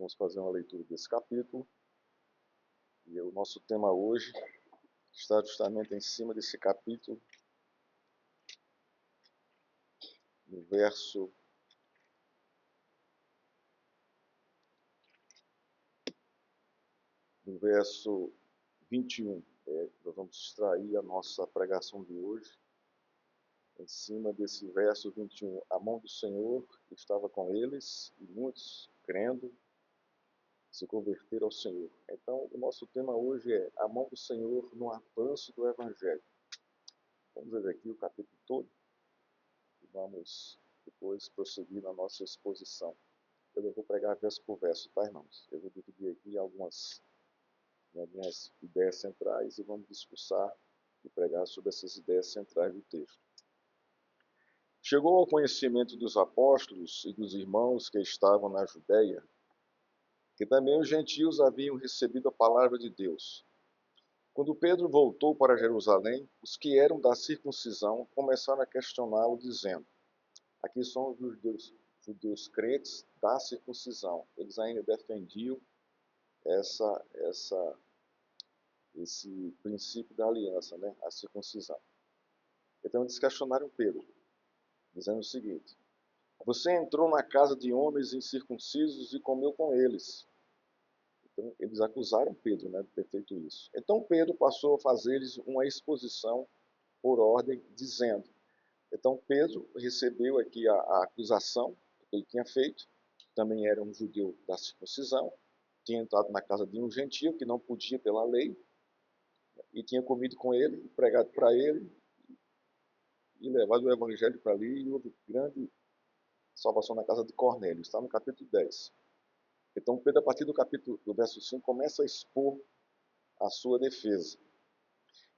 vamos fazer uma leitura desse capítulo. E o nosso tema hoje está justamente em cima desse capítulo, no verso 21. Nós vamos extrair a nossa pregação de hoje em cima desse verso 21. A mão do Senhor estava com eles e muitos, crendo, se converteram ao Senhor. Então, o nosso tema hoje é a mão do Senhor no avanço do Evangelho. Vamos ver aqui o capítulo todo e vamos depois prosseguir na nossa exposição. Eu não vou pregar verso por verso, tá, irmãos? Eu vou dividir aqui algumas ideias centrais e vamos discursar e pregar sobre essas ideias centrais do texto. Chegou ao conhecimento dos apóstolos e dos irmãos que estavam na Judéia que também os gentios haviam recebido a palavra de Deus. Quando Pedro voltou para Jerusalém, os que eram da circuncisão começaram a questioná-lo, dizendo: aqui são os judeus crentes da circuncisão. Eles ainda defendiam esse princípio da aliança, né? A circuncisão. Então eles questionaram Pedro, dizendo o seguinte: você entrou na casa de homens incircuncisos e comeu com eles. Então, eles acusaram Pedro, né, de ter feito isso. Então, Pedro passou a fazer-lhes uma exposição por ordem, dizendo. Então, Pedro recebeu aqui a acusação que ele tinha feito. Também era um judeu da circuncisão. Tinha entrado na casa de um gentio que não podia pela lei. E tinha comido com ele, pregado para ele e levado o evangelho para ali. E houve grande salvação na casa de Cornélio. Está no capítulo 10. Então, Pedro, a partir do verso 5, começa a expor a sua defesa.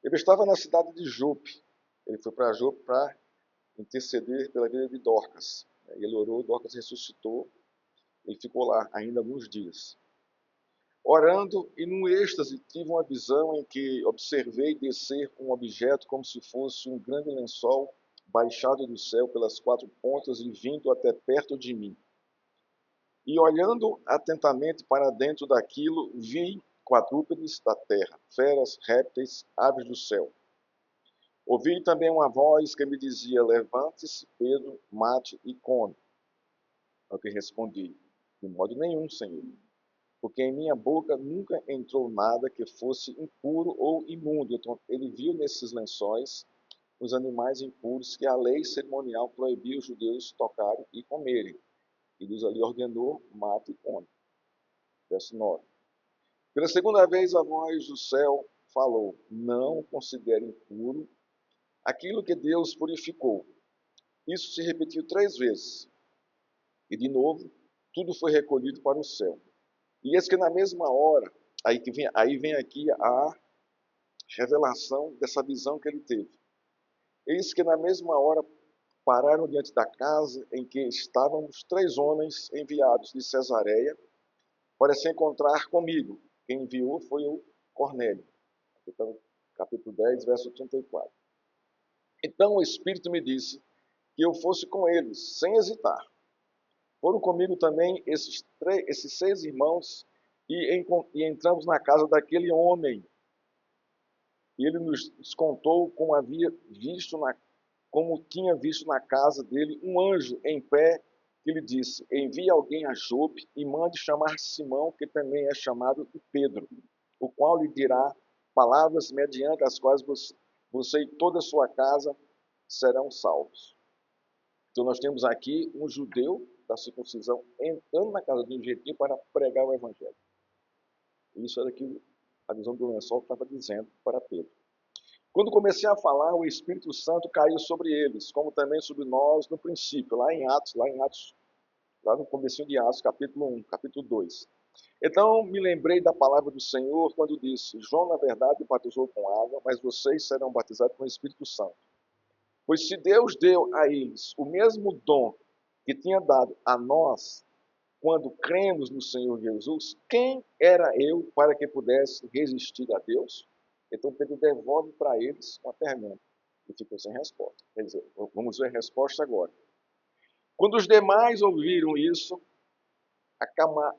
Ele estava na cidade de Jope. Ele foi para Jope para interceder pela vida de Dorcas. Ele orou, Dorcas ressuscitou. Ele ficou lá ainda alguns dias. Orando, e num êxtase tive uma visão em que observei descer um objeto como se fosse um grande lençol baixado do céu pelas quatro pontas e vindo até perto de mim. E olhando atentamente para dentro daquilo, vi quadrúpedes da terra, feras, répteis, aves do céu. Ouvi também uma voz que me dizia: levante-se, Pedro, mate e come. Ao que respondi: de modo nenhum, Senhor, porque em minha boca nunca entrou nada que fosse impuro ou imundo. Então, ele viu nesses lençóis os animais impuros que a lei cerimonial proibia os judeus tocarem e comerem. E Deus ali ordenou: mate e come. Verso 9. Pela segunda vez a voz do céu falou: não considere impuro aquilo que Deus purificou. Isso se repetiu 3 vezes. E de novo, tudo foi recolhido para o céu. E eis que na mesma hora, aí vem aqui a revelação dessa visão que ele teve. Eis que na mesma hora pararam diante da casa em que estávamos 3 homens enviados de Cesareia para se encontrar comigo. Quem enviou foi o Cornélio. Então, capítulo 10, verso 34. Então o Espírito me disse que eu fosse com eles, sem hesitar. Foram comigo também esses 6 irmãos e entramos na casa daquele homem. E ele nos contou como tinha visto na casa dele um anjo em pé que lhe disse: envie alguém a Jope e mande chamar Simão, que também é chamado de Pedro, o qual lhe dirá palavras mediante as quais você e toda a sua casa serão salvos. Então nós temos aqui um judeu da circuncisão entrando na casa de um gentil para pregar o evangelho. Isso era aquilo, a visão do lençol estava dizendo para Pedro. Quando comecei a falar, o Espírito Santo caiu sobre eles, como também sobre nós no princípio, lá no comecinho de Atos, capítulo 1, capítulo 2. Então me lembrei da palavra do Senhor quando disse: João, na verdade, batizou com água, mas vocês serão batizados com o Espírito Santo. Pois se Deus deu a eles o mesmo dom que tinha dado a nós, quando cremos no Senhor Jesus, quem era eu para que pudesse resistir a Deus? Então Pedro devolve para eles uma pergunta e ficou sem resposta. Quer dizer, vamos ver a resposta agora. Quando os demais ouviram isso,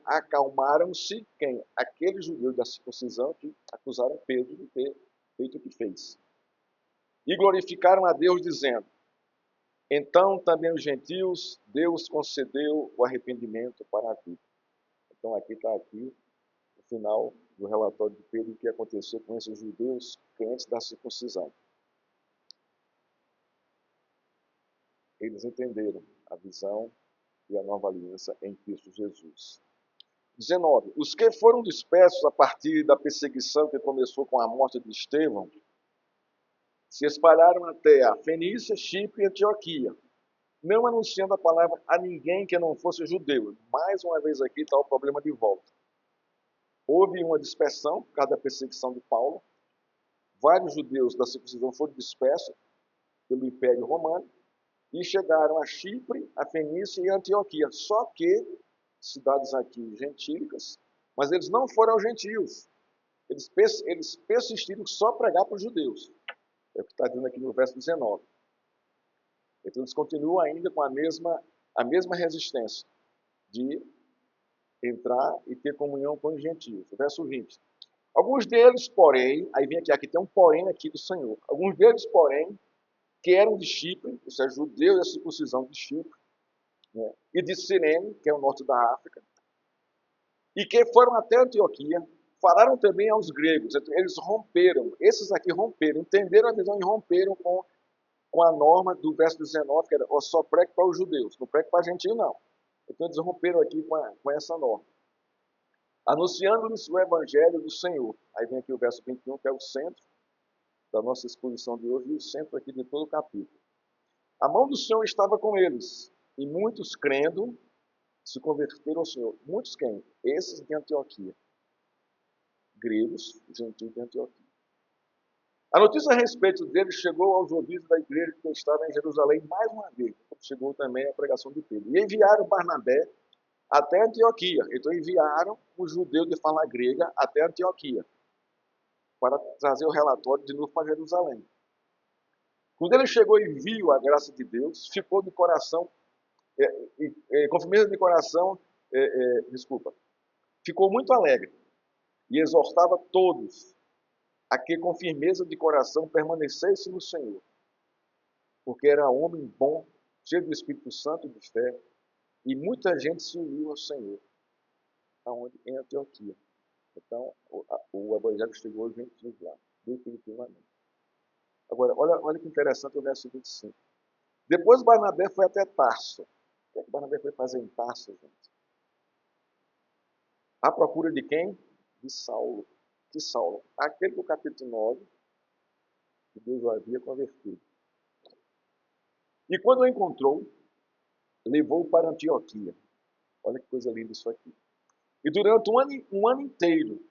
acalmaram-se quem? Aqueles judeus da circuncisão que acusaram Pedro de ter feito o que fez. E glorificaram a Deus, dizendo: então também os gentios, Deus concedeu o arrependimento para a vida. Então aqui está aqui o final do relatório de Pedro, o que aconteceu com esses judeus crentes da circuncisão. Eles entenderam a visão e a nova aliança em Cristo Jesus. 19. Os que foram dispersos a partir da perseguição que começou com a morte de Estevão, se espalharam até a Fenícia, Chipre e Antioquia, não anunciando a palavra a ninguém que não fosse judeu. Mais uma vez aqui está o problema de volta. Houve uma dispersão por causa da perseguição de Paulo. Vários judeus da circuncisão foram dispersos pelo Império Romano e chegaram a Chipre, a Fenícia e a Antioquia. Só que cidades aqui gentílicas, mas eles não foram aos gentios. Eles persistiram só pregar para os judeus. É o que está dizendo aqui no verso 19. Então eles continuam ainda com a mesma resistência de entrar e ter comunhão com os gentios. Verso 20. Alguns deles, porém, aí vem aqui tem um porém aqui do Senhor. Alguns deles, porém, que eram de Chipre, isso é, judeus da circuncisão de Chipre, né, e de Cirene, que é o norte da África, e que foram até Antioquia, falaram também aos gregos. Eles romperam, esses aqui romperam, entenderam a visão e romperam com a norma do verso 19, que era só pregue para os judeus, não pregue para gentio, não. Então eles romperam aqui com essa norma. Anunciando-lhes o evangelho do Senhor. Aí vem aqui o verso 21, que é o centro da nossa exposição de hoje, e o centro aqui de todo o capítulo. A mão do Senhor estava com eles, e muitos crendo se converteram ao Senhor. Muitos quem? Esses de Antioquia. Gregos, gentios de Antioquia. A notícia a respeito deles chegou aos ouvidos da igreja que estava em Jerusalém mais uma vez. Chegou também a pregação de Pedro. E enviaram Barnabé até Antioquia. Então enviaram os judeus de fala grega até Antioquia para trazer o relatório de novo para Jerusalém. Quando ele chegou e viu a graça de Deus, ficou de coração, com firmeza de coração, ficou muito alegre e exortava todos a que com firmeza de coração permanecesse no Senhor, porque era homem bom, cheio do Espírito Santo e de fé, e muita gente se uniu ao Senhor, aonde? Em Antioquia. Então, o evangelho chegou aos gentios lá, definitivamente. Agora, olha que interessante o verso 25. Depois Barnabé foi até Tarso. O que Barnabé foi fazer em Tarso, gente? À procura de quem? De Saulo. Que Saulo? Aquele do capítulo 9, que Deus o havia convertido. E quando o encontrou, levou-o para Antioquia. Olha que coisa linda isso aqui. E durante um ano inteiro,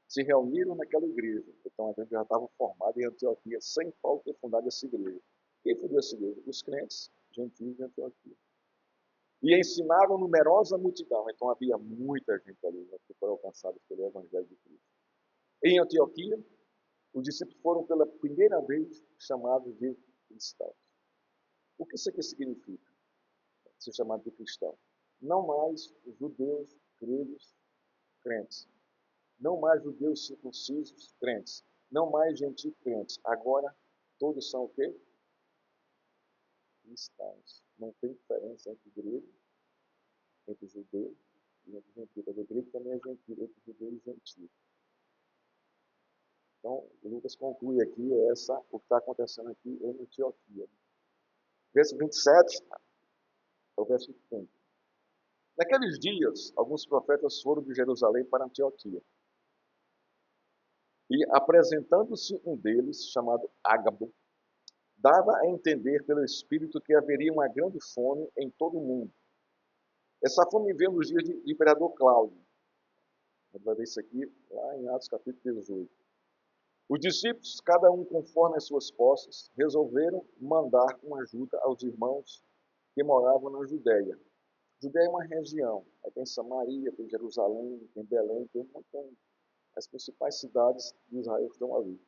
se reuniram naquela igreja. Então a gente já estava formado em Antioquia, sem Paulo ter fundado essa igreja. Quem fundou essa igreja? Os crentes gentios de Antioquia. E ensinaram numerosa multidão. Então havia muita gente ali, né, que foram alcançados pelo Evangelho de Cristo. Em Antioquia, os discípulos foram pela primeira vez chamados de cristãos. O que isso aqui significa? Ser chamado de cristão. Não mais judeus, gregos, crentes. Não mais judeus circuncisos, crentes. Não mais gentios, crentes. Agora, todos são o quê? Cristãos. Não tem diferença entre grego, entre judeu e entre gentio. Porque grego também é gentio, entre judeu e gentio. Então, Lucas conclui aqui o que está acontecendo aqui em Antioquia. Verso 27 é o verso 30. Naqueles dias, alguns profetas foram de Jerusalém para Antioquia. E, apresentando-se um deles, chamado Ágabo, dava a entender pelo Espírito que haveria uma grande fome em todo o mundo. Essa fome veio nos dias do imperador Cláudio. A gente vai ver isso aqui lá em Atos capítulo 18. Os discípulos, cada um conforme as suas posses, resolveram mandar uma ajuda aos irmãos que moravam na Judéia. Judéia é uma região. Aí tem Samaria, tem Jerusalém, tem Belém, tem as principais cidades de Israel estão ali.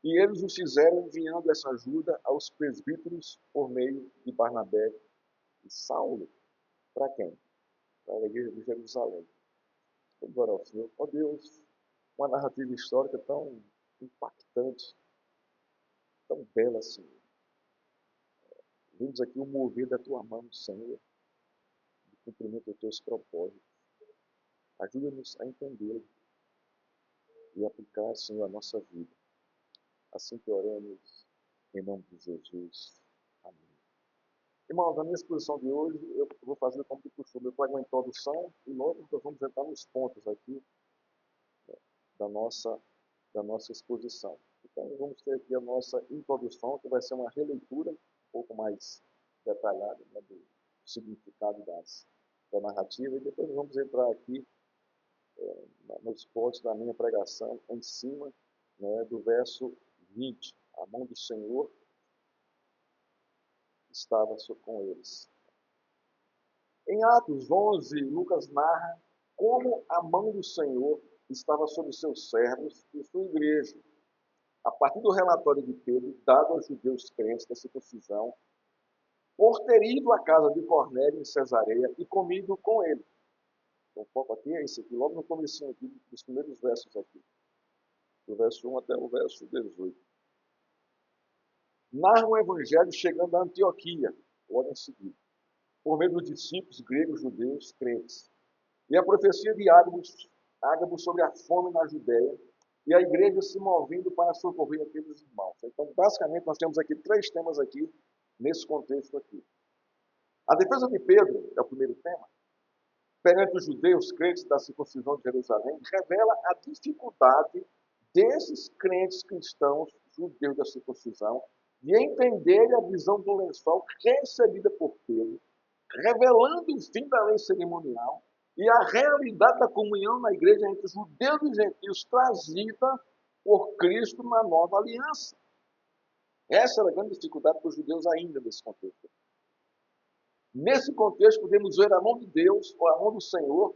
E eles o fizeram enviando essa ajuda aos presbíteros por meio de Barnabé e Saulo. Para quem? para a igreja de Jerusalém. Vamos orar ao Senhor. Ó Deus, uma narrativa histórica tão impactante, tão bela, Senhor. Vimos aqui o mover da tua mão, Senhor, de cumprimento dos teus propósitos. Ajuda-nos a entendê-lo e aplicar, Senhor, a nossa vida. Assim que oramos, em nome de Jesus. Amém. Irmãos, na minha exposição de hoje, eu vou fazer como de costume. Eu trago uma introdução e logo nós vamos entrar nos pontos aqui da nossa exposição. Então, vamos ter aqui a nossa introdução, que vai ser uma releitura um pouco mais detalhada, né, do significado da narrativa, e depois vamos entrar aqui nos pontos da minha pregação, em cima, né, do verso 20. A mão do Senhor estava com eles. Em Atos 11, Lucas narra como a mão do Senhor estava sobre seus servos e sua igreja, a partir do relatório de Pedro, dado aos judeus crentes da circuncisão, por ter ido à casa de Cornélio em Cesareia e comido com ele. Então, o foco aqui é esse aqui, logo no comecinho aqui, dos primeiros versos aqui, do verso 1 até o verso 18. Narra o evangelho chegando a Antioquia, logo em seguida, por meio dos discípulos gregos, judeus, crentes. E a profecia de Ágabo sobre a fome na Judéia, e a igreja se movendo para socorrer aqueles irmãos. Então, basicamente, nós temos aqui 3 temas aqui, nesse contexto aqui. A defesa de Pedro, é o primeiro tema, perante os judeus crentes da circuncisão de Jerusalém, revela a dificuldade desses crentes cristãos judeus da circuncisão de entenderem a visão do lençol recebida por Pedro, revelando o fim da lei cerimonial e a realidade da comunhão na igreja entre judeus e gentios trazida por Cristo na nova aliança. Essa era a grande dificuldade para os judeus ainda nesse contexto. Nesse contexto, podemos ver a mão de Deus, ou a mão do Senhor,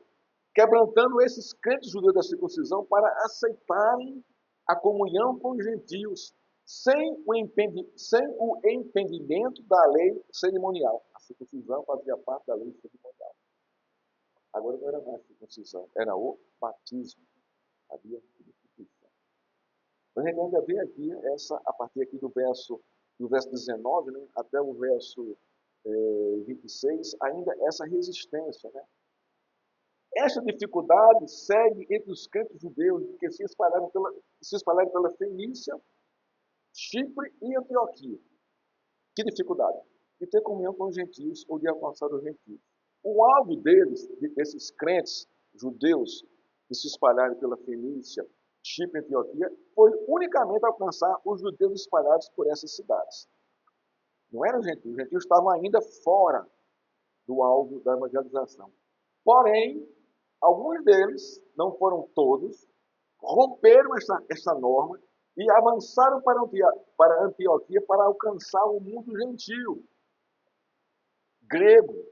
quebrantando esses crentes judeus da circuncisão para aceitarem a comunhão com os gentios, sem o entendimento da lei cerimonial. A circuncisão fazia parte da lei cerimonial. Agora não era mais circuncisão, era o batismo. Havia substituição. A gente ainda vê aqui, a partir aqui do verso 19, né, até o verso 26, ainda essa resistência. Né? Esta dificuldade segue entre os crentes judeus que se espalharam pela Fenícia, Chipre e Antioquia. Que dificuldade? De ter comunhão com os gentios ou de alcançar os gentios. O alvo desses crentes judeus que se espalharam pela Fenícia, Chipre e Antioquia, foi unicamente alcançar os judeus espalhados por essas cidades. Não eram gentios, os gentios estavam ainda fora do alvo da evangelização. Porém, alguns deles, não foram todos, romperam essa norma e avançaram para Antioquia para alcançar o mundo gentil, grego,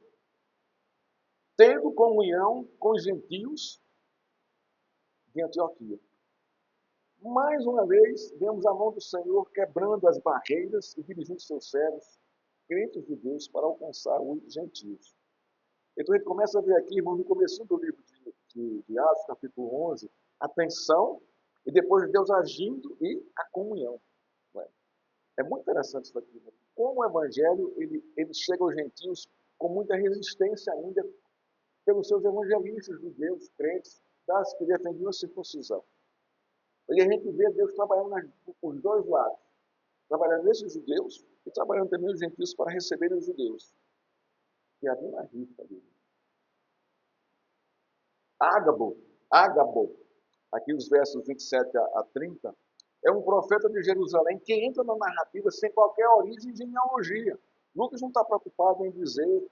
tendo comunhão com os gentios de Antioquia. Mais uma vez, vemos a mão do Senhor quebrando as barreiras e dirigindo seus servos, crentes judeus, para alcançar os gentios. Então a gente começa a ver aqui, irmão, no começo do livro de Atos, capítulo 11, a tensão e depois Deus agindo e a comunhão. É muito interessante isso aqui. Né? Como o evangelho ele chega aos gentios com muita resistência ainda pelos seus evangelistas judeus, crentes, das que defendiam a circuncisão. E a gente vê Deus trabalhando por 2 lados. Trabalhando nesses judeus e trabalhando também os gentios para receberem os judeus. E havia uma rifa ali. Ágabo, aqui os versos 27 a 30, é um profeta de Jerusalém que entra na narrativa sem qualquer origem de genealogia. Lucas não está preocupado em dizer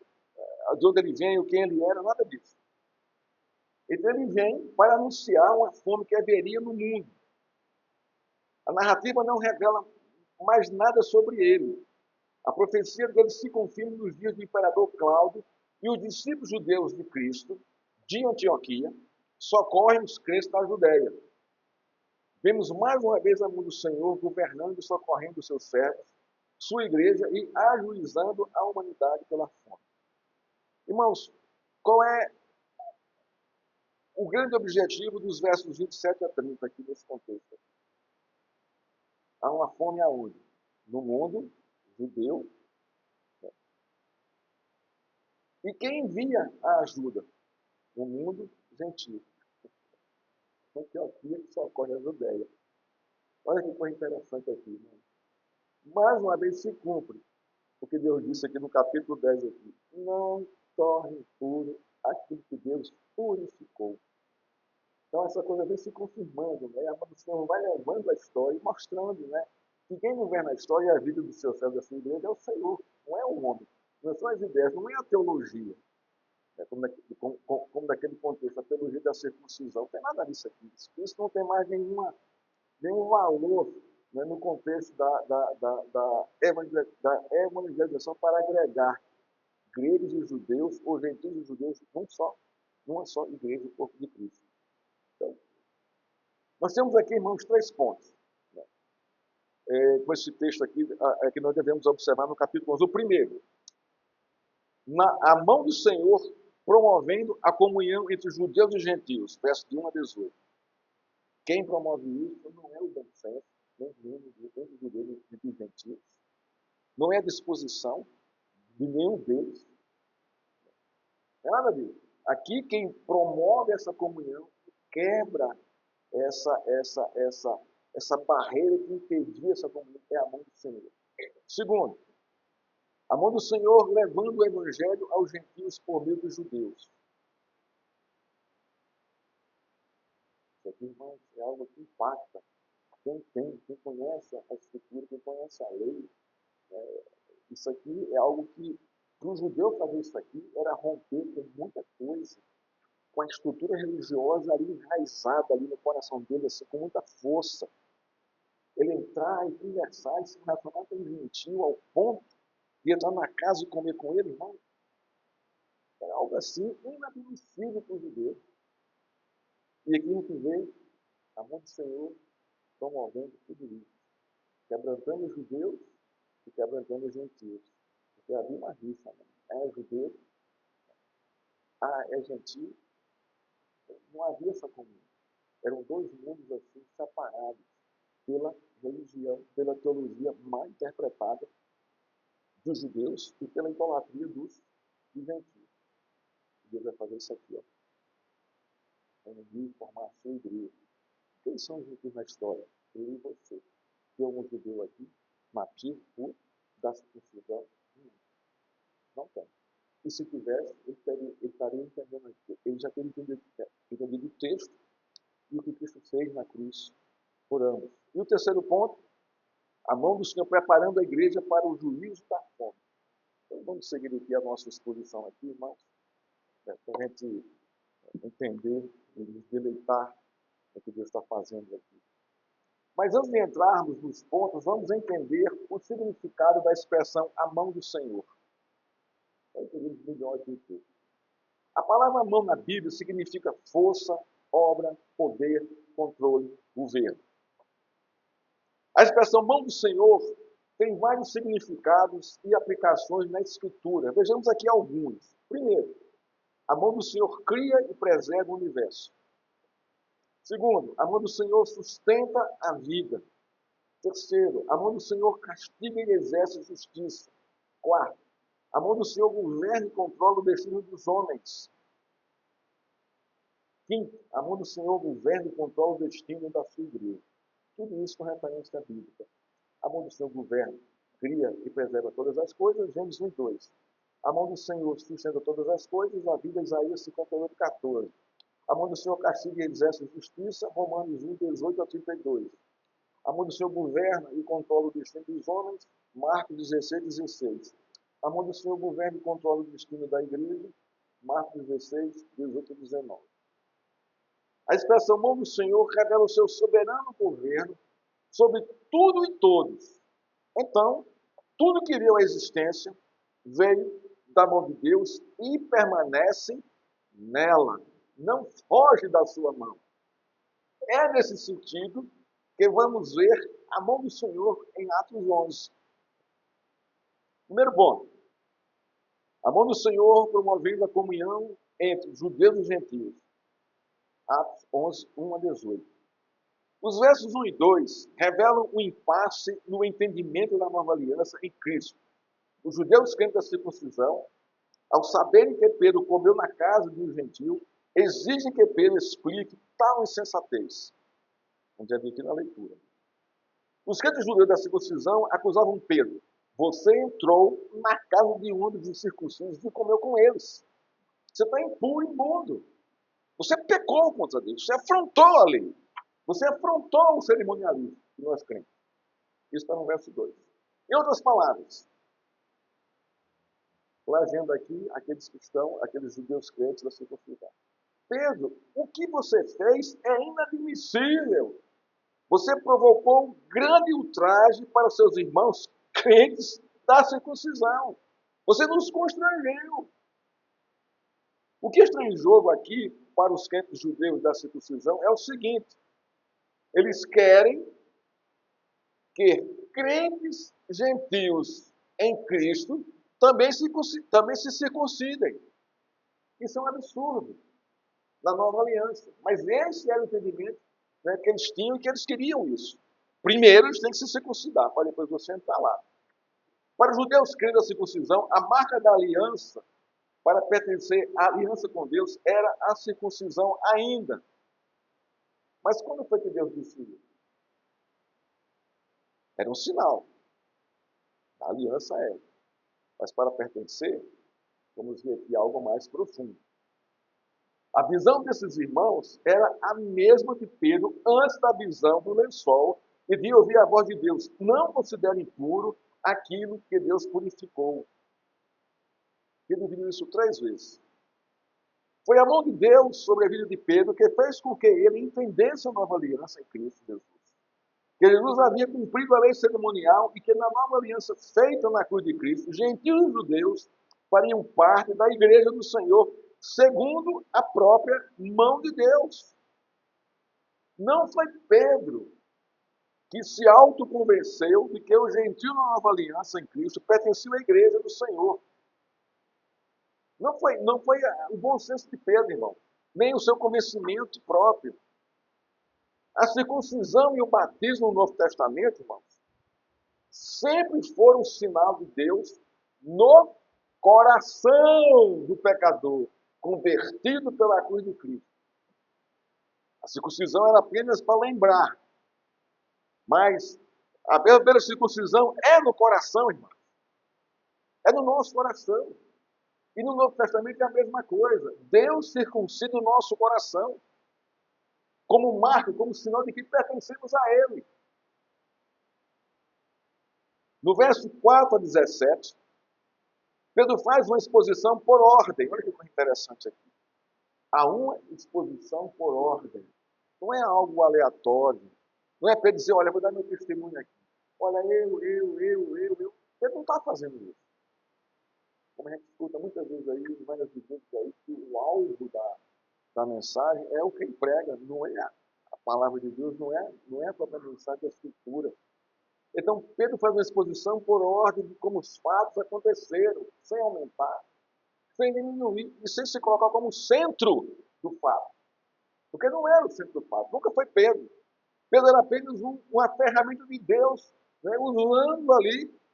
de onde ele vem, quem ele era, nada disso. Então ele vem para anunciar uma fome que haveria no mundo. A narrativa não revela mais nada sobre ele. A profecia dele se confirma nos dias do imperador Cláudio e os discípulos judeus de Cristo, de Antioquia, socorrem os crentes da Judéia. Vemos mais uma vez a mão do Senhor governando e socorrendo os seus servos, sua igreja e ajuizando a humanidade pela fome. Irmãos, qual é o grande objetivo dos versos 27 a 30 aqui nesse contexto. Há uma fome aonde? No mundo judeu. E quem envia a ajuda? O mundo gentil. Antioquia que socorre a Judéia. Olha que coisa interessante aqui. Né? Mais uma vez se cumpre o que Deus disse aqui no capítulo 10 aqui. Não torne puro aquilo que Deus purificou. Então essa coisa vem se confirmando, né? A mão do Senhor vai levando a história e mostrando, né? Que quem governa a história e a vida do seu céu da sua igreja é o Senhor, não é o homem. Não são as ideias, não é a teologia. Né? Como naquele contexto, a teologia da circuncisão. Não tem nada disso aqui. Isso não tem mais nenhum valor, né, no contexto da evangelização para agregar gregos e judeus, ou gentios e judeus, numa só igreja, o corpo de Cristo. Então, nós temos aqui, irmãos, 3 pontos. Né? Com esse texto aqui, que nós devemos observar no capítulo 11. O primeiro, a mão do Senhor promovendo a comunhão entre judeus e gentios, verso de 1 a 18. Quem promove isso não é o bom senso, nem os judeus e os gentios. Não é a disposição de nenhum deles. Não é nada disso. Aqui quem promove essa comunhão, quebra essa barreira que impedia essa comunhão, é a mão do Senhor. Segundo, a mão do Senhor levando o evangelho aos gentios por meio dos judeus. Isso aqui, irmãos, é algo que impacta. Quem conhece a escritura, quem conhece a lei, isso aqui é algo que, para o judeu fazer isso aqui, era romper com muita coisa, com a estrutura religiosa ali enraizada ali no coração dele, assim, com muita força. Ele entrar e conversar e se relacionar com um gentil ao ponto de entrar na casa e comer com ele, irmão, era algo assim inadmissível para o judeu. E aqui a gente vê a mão do Senhor promovendo tudo isso, quebrantando os judeus e quebrantando os gentios. Porque havia uma rixa, né? É judeu, é gentil, não havia essa comunhão. Eram 2 mundos assim separados pela religião, pela teologia mal interpretada dos judeus e pela idolatria dos gentios. Deus vai fazer isso aqui, ó. Unir, formar a sua igreja. Quem são os gentios na história? Eu e você. Tem algum judeu aqui, mativo, puro, da circuncisão? Não tem. E se tivesse, ele estaria entendendo aqui. Ele já teria entendido o texto e o que Cristo fez na cruz por ambos. E o terceiro ponto, a mão do Senhor preparando a igreja para o juízo da fome. Então vamos seguir aqui a nossa exposição aqui, irmãos, para a gente entender e nos deleitar no que Deus está fazendo aqui. Mas antes de entrarmos nos pontos, vamos entender o significado da expressão a mão do Senhor. A palavra mão na Bíblia significa força, obra, poder, controle, governo. A expressão mão do Senhor tem vários significados e aplicações na Escritura. Vejamos aqui alguns. Primeiro, a mão do Senhor cria e preserva o universo. Segundo, a mão do Senhor sustenta a vida. Terceiro, a mão do Senhor castiga e exerce justiça. Quarto, a mão do Senhor governa e controla o destino dos homens. Quinto, a mão do Senhor governa e controla o destino da sua igreja. Tudo isso com referência bíblica. A mão do Senhor governa, cria e preserva todas as coisas, Gênesis 1:2. A mão do Senhor sustenta todas as coisas, a Bíblia, Isaías 58:14. A mão do Senhor castiga e exerce justiça, Romanos 1:18-32. A mão do Senhor governa e controla o destino dos homens, Marcos 16:16. A mão do Senhor governa e controla o destino da igreja, Marcos 16:18-19. A expressão mão do Senhor revela o seu soberano governo sobre tudo e todos. Então, tudo que veio à existência veio da mão de Deus e permanece nela. Não foge da sua mão. É nesse sentido que vamos ver a mão do Senhor em Atos 11. Primeiro ponto. A mão do Senhor promovendo a comunhão entre judeus e gentios. Atos 11, 1 a 18. Os versos 1 e 2 revelam o impasse no entendimento da nova aliança em Cristo. Os judeus crentes da circuncisão, ao saberem que Pedro comeu na casa de um gentil, exigem que Pedro explique tal insensatez. Vamos ver aqui na leitura. Os crentes judeus da circuncisão acusavam Pedro. Você entrou na casa de um homem de circuncisos e comeu com eles. Você está impuro e imundo. Você pecou contra Deus. Você afrontou a lei. Você afrontou o cerimonialismo que nós cremos. Isso está no verso 2. Em outras palavras, trazendo aqui aqueles cristãos, aqueles judeus crentes da circuncisão. Pedro, o que você fez é inadmissível. Você provocou um grande ultraje para os seus irmãos crentes da circuncisão. Você nos constrangeu. O que está em jogo aqui para os crentes judeus da circuncisão é o seguinte: eles querem que crentes gentios em Cristo também se circuncidem. Isso é um absurdo na nova aliança. Mas esse era o entendimento, né, que eles tinham e que eles queriam isso. Primeiro eles têm que se circuncidar, para depois você entrar lá. Para os judeus crentes da circuncisão, a marca da aliança para pertencer à aliança com Deus era a circuncisão ainda. Mas quando foi que Deus disse isso? Era um sinal. A aliança é. Mas para pertencer, vamos ver aqui algo mais profundo. A visão desses irmãos era a mesma de Pedro antes da visão do lençol e de ouvir a voz de Deus. Não considere impuro aquilo que Deus purificou. Pedro viu isso 3 vezes. Foi a mão de Deus sobre a vida de Pedro que fez com que ele entendesse a nova aliança em Cristo Jesus. Que Jesus havia cumprido a lei cerimonial e que na nova aliança feita na cruz de Cristo, gentios e judeus fariam parte da igreja do Senhor, segundo a própria mão de Deus. Não foi Pedro que se autoconvenceu de que o gentio na nova aliança em Cristo pertencia à igreja do Senhor. Não foi o bom senso de Pedro, irmão, nem o seu convencimento próprio. A circuncisão e o batismo no Novo Testamento, irmãos, sempre foram um sinal de Deus no coração do pecador, convertido pela cruz de Cristo. A circuncisão era apenas para lembrar, mas a verdadeira circuncisão é no coração, irmão. É no nosso coração. E no Novo Testamento é a mesma coisa. Deus circuncida o nosso coração, como marca, como sinal de que pertencemos a Ele. No verso 4 a 17, Pedro faz uma exposição por ordem. Olha que coisa interessante aqui. Há uma exposição por ordem. Não é algo aleatório. Não é Pedro dizer, olha, vou dar meu testemunho aqui. Olha, eu. Pedro não está fazendo isso. Como a gente escuta muitas vezes aí, várias vezes aí, que o alvo da mensagem é o que ele prega, não é a palavra de Deus, não é a própria mensagem da Escritura. Então, Pedro faz uma exposição por ordem de como os fatos aconteceram, sem aumentar, sem diminuir e sem se colocar como centro do fato. Porque não era o centro do fato, nunca foi Pedro. Pedro era apenas uma ferramenta de Deus, né, usando ali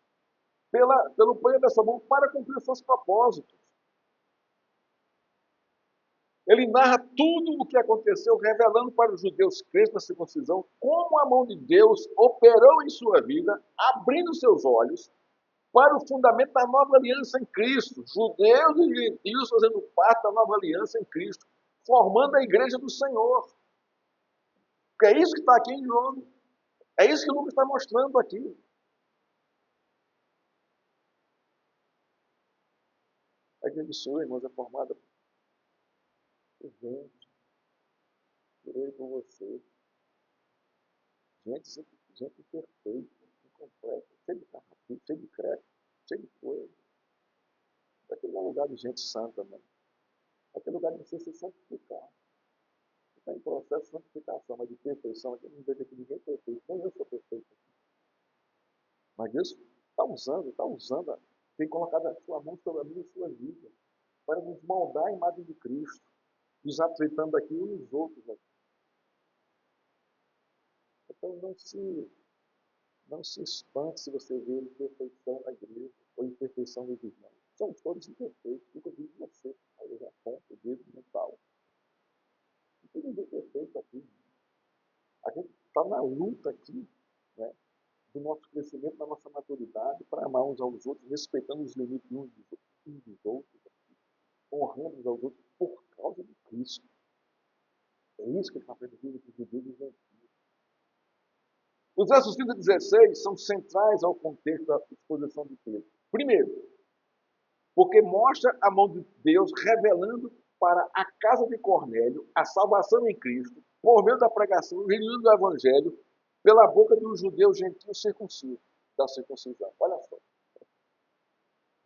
pelo poder da sua mão para cumprir os seus propósitos. Ele narra tudo o que aconteceu, revelando para os judeus crentes da circuncisão como a mão de Deus operou em sua vida, abrindo seus olhos para o fundamento da nova aliança em Cristo. Judeus e gentios fazendo parte da nova aliança em Cristo, formando a igreja do Senhor. Porque é isso que está aqui em jogo. É isso que o Lucas está mostrando aqui. A igreja do Senhor, irmãos, é formada por gente. Orei por você. Gente perfeita, incompleta, cheio de carrapicho, cheio de crepe, cheio de coisa. Aquele não é lugar de gente santa, não. Aquele lugar de você se santificar. Você está em processo de santificação, mas de perfeição. Aqui não vejo aqui ninguém perfeito, nem eu sou perfeito. Mas Deus está usando, tem colocado a sua mão sobre a minha e a sua vida, para nos moldar a imagem de Cristo. nos afetando aqui uns nos outros. Então não se espante se você vê imperfeição na igreja ou imperfeição dos irmãos. Somos todos imperfeitos, nunca digo você. Aí eu já aponto o dedo mental. Não tem ninguém perfeito aqui. A gente está na luta aqui, né, do nosso crescimento, da nossa maturidade, para amar uns aos outros, respeitando os limites uns dos outros, honrando uns aos outros por causa de Cristo. É isso que ele está pedindo para os judeus e os gentios. Os versos 15 e 16 são centrais ao contexto da exposição de Pedro. Primeiro, porque mostra a mão de Deus revelando para a casa de Cornélio a salvação em Cristo, por meio da pregação genuína do Evangelho, pela boca dos judeus gentios circuncisos, da circuncisão. Olha só.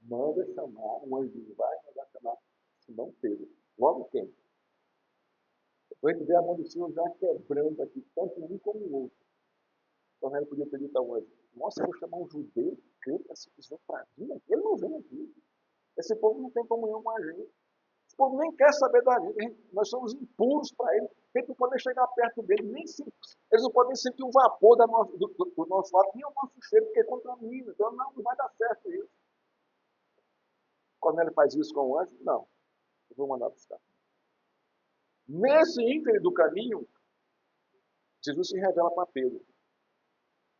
Manda chamar, um anjo vai mandar chamar Simão Pedro. Logo quem? Depois a gente vê a mão do Senhor já quebrando aqui, tanto um como o outro. Cornélio podia ter dito ao anjo: nossa, eu vou chamar um judeu, crente, da circuncisão para vir aqui. Ele não vem aqui. Esse povo não tem comunhão com a gente. Esse povo nem quer saber da gente. Nós somos impuros para ele. Eles não podem chegar perto dele, eles não podem sentir o vapor do nosso lado, nem o nosso cheiro, porque contamina. Então, não vai dar certo isso. Cornélio faz isso com o anjo? Não. Eu vou mandar buscar. Nesse ínterim do caminho, Jesus se revela para Pedro,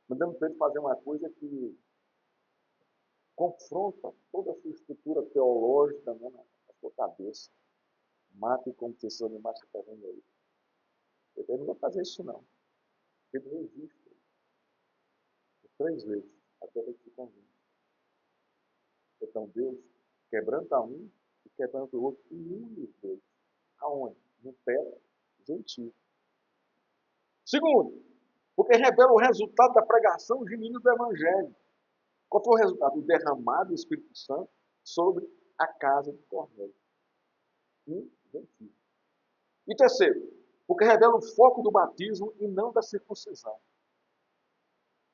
mandando Pedro fazer uma coisa que confronta toda a sua estrutura teológica, né, na sua cabeça. Mate como vocês são animais que está vendo aí. Pedro não vai fazer isso, não. Pedro resiste. 3 vezes, até ele se convence. Então Deus quebranta um e quebranta o outro e une os dois. Aonde? No pé gentil. Segundo, porque revela o resultado da pregação genuína do Evangelho. Qual foi o resultado? O derramado do Espírito Santo sobre a casa de Cornélio. Um gentil. E terceiro, porque revela o foco do batismo e não da circuncisão.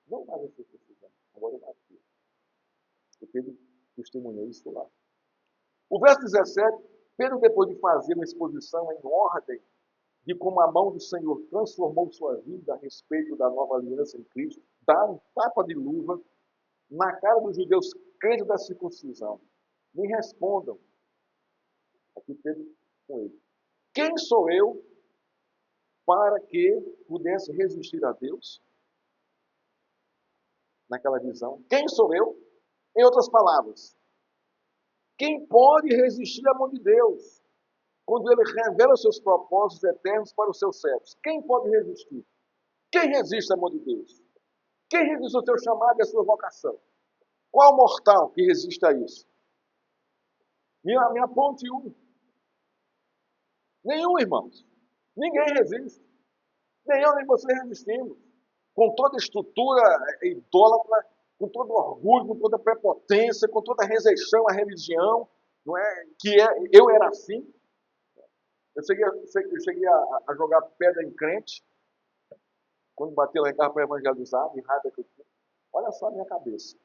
Não mais a circuncisão, agora o batismo. E Pedro testemunhou isso lá. O verso 17, Pedro, depois de fazer uma exposição em ordem de como a mão do Senhor transformou sua vida a respeito da nova aliança em Cristo, dá um tapa de luva na cara dos judeus crentes da circuncisão. Me respondam. Aqui Pedro com ele. Quem sou eu para que pudesse resistir a Deus? Naquela visão. Quem sou eu? Em outras palavras, quem pode resistir à mão de Deus quando ele revela os seus propósitos eternos para os seus servos? Quem pode resistir? Quem resiste à mão de Deus? Quem resiste ao seu chamado e à sua vocação? Qual mortal que resiste a isso? Me aponte um. Nenhum, irmãos. Ninguém resiste. Nem eu nem você resistimos. Com toda a estrutura idólatra, com todo orgulho, com toda a prepotência, com toda a rejeição à religião, não é? Eu era assim. Eu cheguei a jogar pedra em crente, quando bateu lá em casa para evangelizar, de raiva que eu tinha. Olha só a minha cabeça.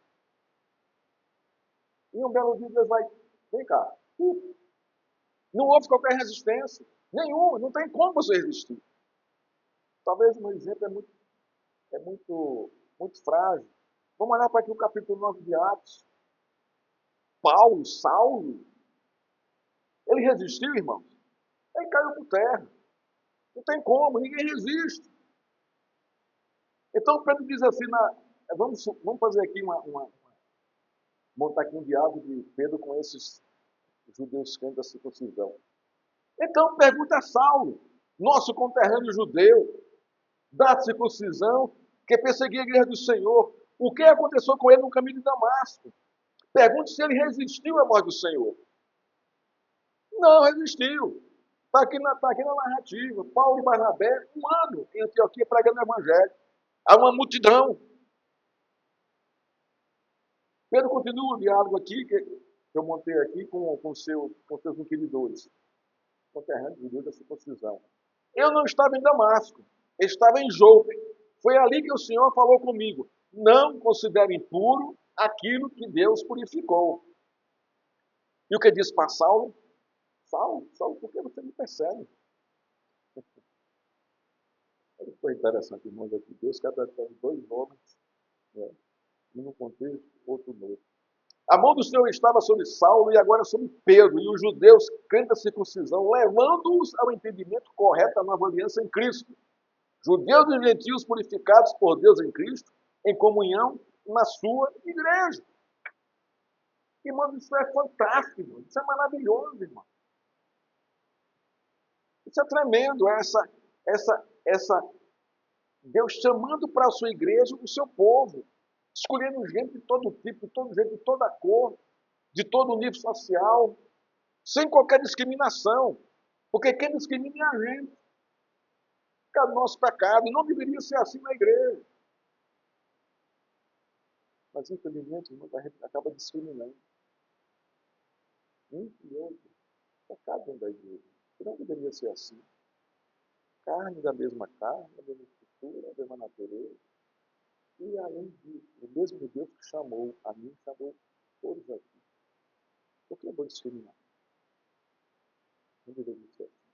E um belo dia Deus vai, vem cá. Não houve qualquer resistência. Nenhuma, não tem como você resistir. Talvez um exemplo muito frágil. Vamos olhar para aqui o capítulo 9 de Atos. Paulo, Saulo, ele resistiu, irmãos. Ele caiu por terra. Não tem como, ninguém resiste. Então Pedro diz assim, vamos fazer aqui montar aqui um diálogo de Pedro com esses judeus crentes da circuncisão. Então pergunta a Saulo, nosso conterrâneo judeu, da circuncisão, que perseguia a igreja do Senhor, o que aconteceu com ele no caminho de Damasco? Pergunte se ele resistiu à voz do Senhor. Não resistiu. Está aqui na narrativa. Paulo e Barnabé, 1 ano em Antioquia pregando o Evangelho. Há uma multidão. Pedro continua o diálogo aqui, que eu montei aqui com seus inquiridores. Conterrâneos de Deus da circuncisão. Eu não estava em Damasco. Eu estava em Jope. Foi ali que o Senhor falou comigo. Não considere impuro aquilo que Deus purificou. E o que disse para Saulo? Saulo, Saulo, por que você me persegue? Aí foi interessante, irmãos, aqui. Deus cadastrar dois homens, né? Um no contexto, outro no outro. A mão do Senhor estava sobre Saulo e agora sobre Pedro, e os judeus, crentes da circuncisão, levando-os ao entendimento correto da nova aliança em Cristo. Judeus e gentios purificados por Deus em Cristo, em comunhão na sua igreja. Irmão, isso é fantástico, irmão. Isso é maravilhoso, irmão. Isso é tremendo, essa Deus chamando para a sua igreja o seu povo, escolhendo gente de todo tipo, de todo jeito, de toda cor, de todo nível social, sem qualquer discriminação. Porque quem discrimina é a gente, é o nosso pecado, e não deveria ser assim na igreja. Mas, infelizmente, a gente acaba discriminando um e outro. Pecado dentro da igreja. E não deveria ser assim. Carne da mesma carne, da mesma estrutura, da mesma natureza. E, além disso, o mesmo Deus que chamou a mim, chamou todos aqui. Por que eu vou discriminar? Não deveria ser assim.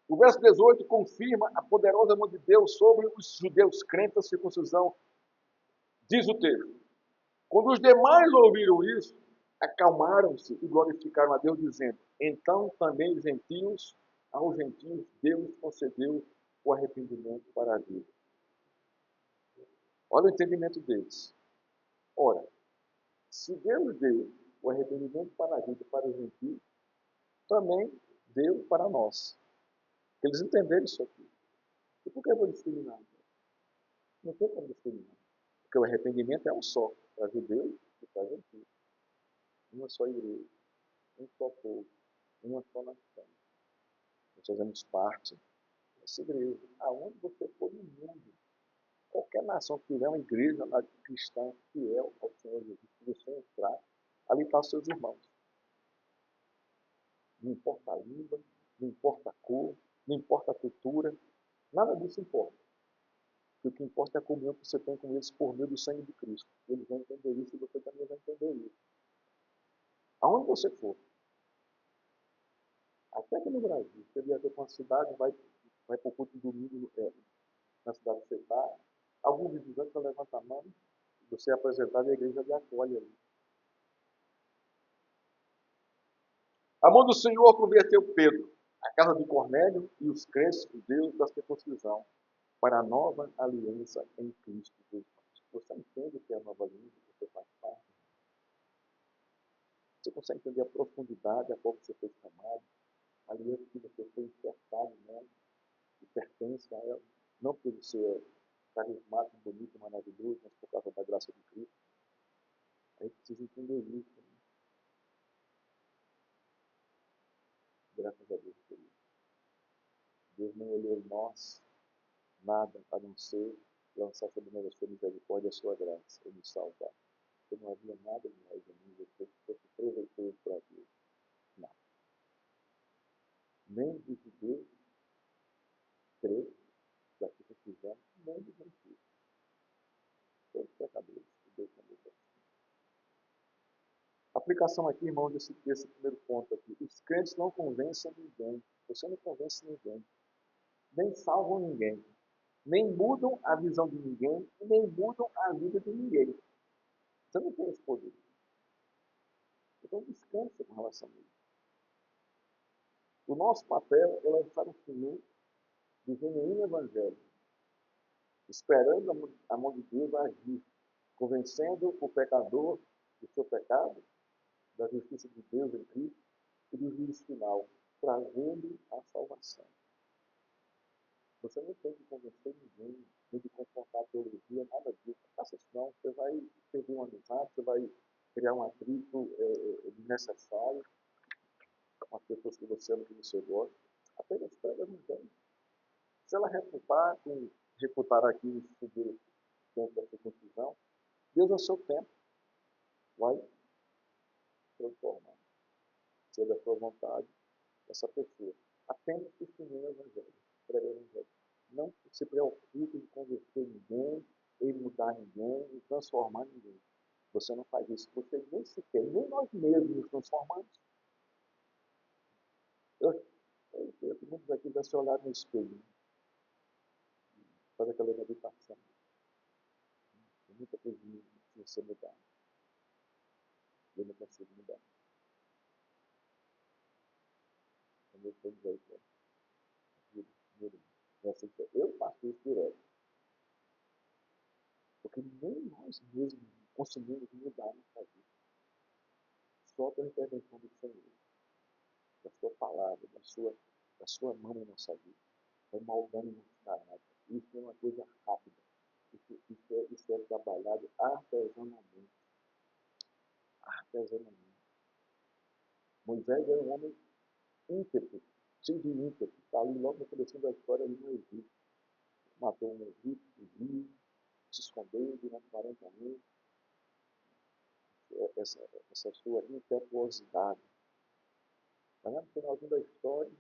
O verso 18 confirma a poderosa mão de Deus sobre os judeus crentes da circuncisão. Diz o texto: quando os demais ouviram isso, acalmaram-se e glorificaram a Deus, dizendo: então também os gentios, aos gentios, Deus concedeu o arrependimento para a vida. Olha o entendimento deles. Ora, se Deus deu o arrependimento para a vida para os gentios, também deu para nós. Eles entenderam isso aqui. E por que eu vou discriminar? Não tem como discriminar. Porque o arrependimento é um só, para judeus e para gentios. Uma só igreja, um só povo, uma só nação. Nós fazemos parte dessa igreja. Aonde você for no mundo, qualquer nação que tiver uma igreja cristã fiel ao Senhor Jesus, se você entrar, ali estão os seus irmãos. Não importa a língua, não importa a cor, não importa a cultura, nada disso importa. O que importa é a comunhão que você tem com eles por meio do sangue de Cristo. Eles vão entender isso e você também vai entender isso. Aonde você for, até aqui no Brasil, você viaja para uma cidade, vai para o culto de domingo na cidade que você está, algum visitante levanta a mão, você é apresentado e a igreja lhe acolhe ali. A mão do Senhor converteu Pedro, a casa de Cornélio e os crentes judeus da circuncisão para a nova aliança em Cristo Jesus. Você entende o que é a nova aliança que você faz parte? Você consegue entender a profundidade a qual você foi chamado, a aliança que você foi encerrado nela e pertence a ela, não por você ser carismático, bonito, maravilhoso, mas por causa da graça de Cristo. A gente precisa entender isso. Né? Graças a Deus por isso. Deus não olhou em nós nada a não ser lançar sobre nós a sua misericórdia e a sua graça e nos salvar. Porque não havia nada de nós em mim, você fosse proveitoso para Deus. Nada. Nem de judeu, crente, da circuncisão, nem de gentio. Todos pecadores, que Deus chamou para si. Aplicação aqui, irmão, desse primeiro ponto aqui. Os crentes não convencem ninguém. Você não convence ninguém. Nem salvam ninguém. Nem mudam a visão de ninguém. E nem mudam a vida de ninguém. Você não tem esse poder. Então descansa com relação a isso. O nosso papel é lançar o Senhor do genuíno evangelho, esperando a mão de Deus agir, convencendo o pecador do seu pecado, da justiça de Deus em Cristo e do juízo final, trazendo a salvação. Você não tem que convencer ninguém, nem de confrontar a teologia, nada disso. Não faça isso não. Você vai perder uma amizade, você vai criar um atrito desnecessário com as pessoas que você ama, que você gosta. Apenas prega no evangelho. Se ela refutar aqui o estudo dentro da circuncisão, Deus, ao seu tempo, vai transformar, se é da sua vontade, essa pessoa. Apenas testemunha o evangelho, prega o evangelho. Não se preocupe em converter ninguém, em mudar ninguém, em transformar ninguém. Você não faz isso. Você nem sequer, nem nós mesmos nos transformamos. segundos aqui vai se olhar no espelho, fazer aquela meditação. Tem muita coisa que você mudar. Eu não consigo mudar. Quando eu estou direito, eu faço isso direto. Porque nem nós mesmos conseguimos mudar a nossa vida. Só pela intervenção do Senhor, da sua palavra, da sua mão na nossa vida. Vai moldando o nosso caráter. Isso é uma coisa rápida. Isso é trabalhado artesanalmente. Moisés era um homem íntegro, cheio de ímpeto. Está ali logo no começo da história, ali no Egito. Matou um Egito, fugiu, se escondeu durante 40 anos. Essa sua impetuosidade. Mas no finalzinho da história,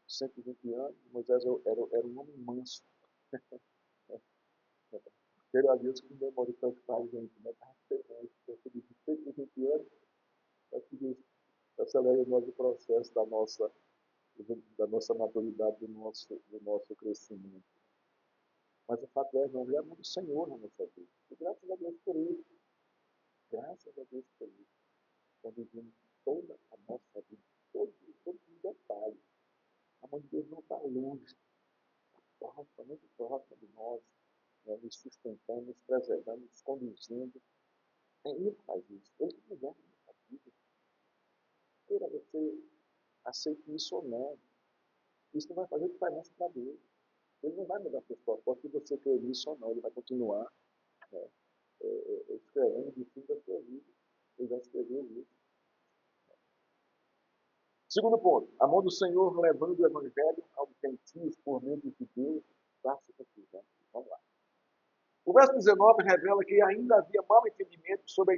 120 anos, Moisés era um homem manso. Quero a Deus que não demore tanto para a gente, né? Estava esperando, de 120 anos, para que Deus acelere mais o processo da nossa maturidade, do nosso crescimento. Mas o fato é, não é a mão do Senhor na nossa vida. E graças a Deus por isso. Graças a Deus por isso. Quando vemos toda a nossa vida, todos os detalhes, a mão de Deus não está longe, está muito próxima de nós, né? Nos sustentando, nos preservando, nos conduzindo. Ele faz isso. Ele que governa a nossa vida. Queira você aceite isso ou não. Isso não vai fazer diferença para Deus. Ele não vai mudar a sua proposta se você crer nisso ou não. Ele vai continuar, né, escrevendo de fim da sua vida. Ele já escreveu isso. Segundo ponto, a mão do Senhor levando o evangelho aos gentios por meio dos judeus da circuncisão. Vamos lá. O verso 19 revela que ainda havia mau entendimento sobre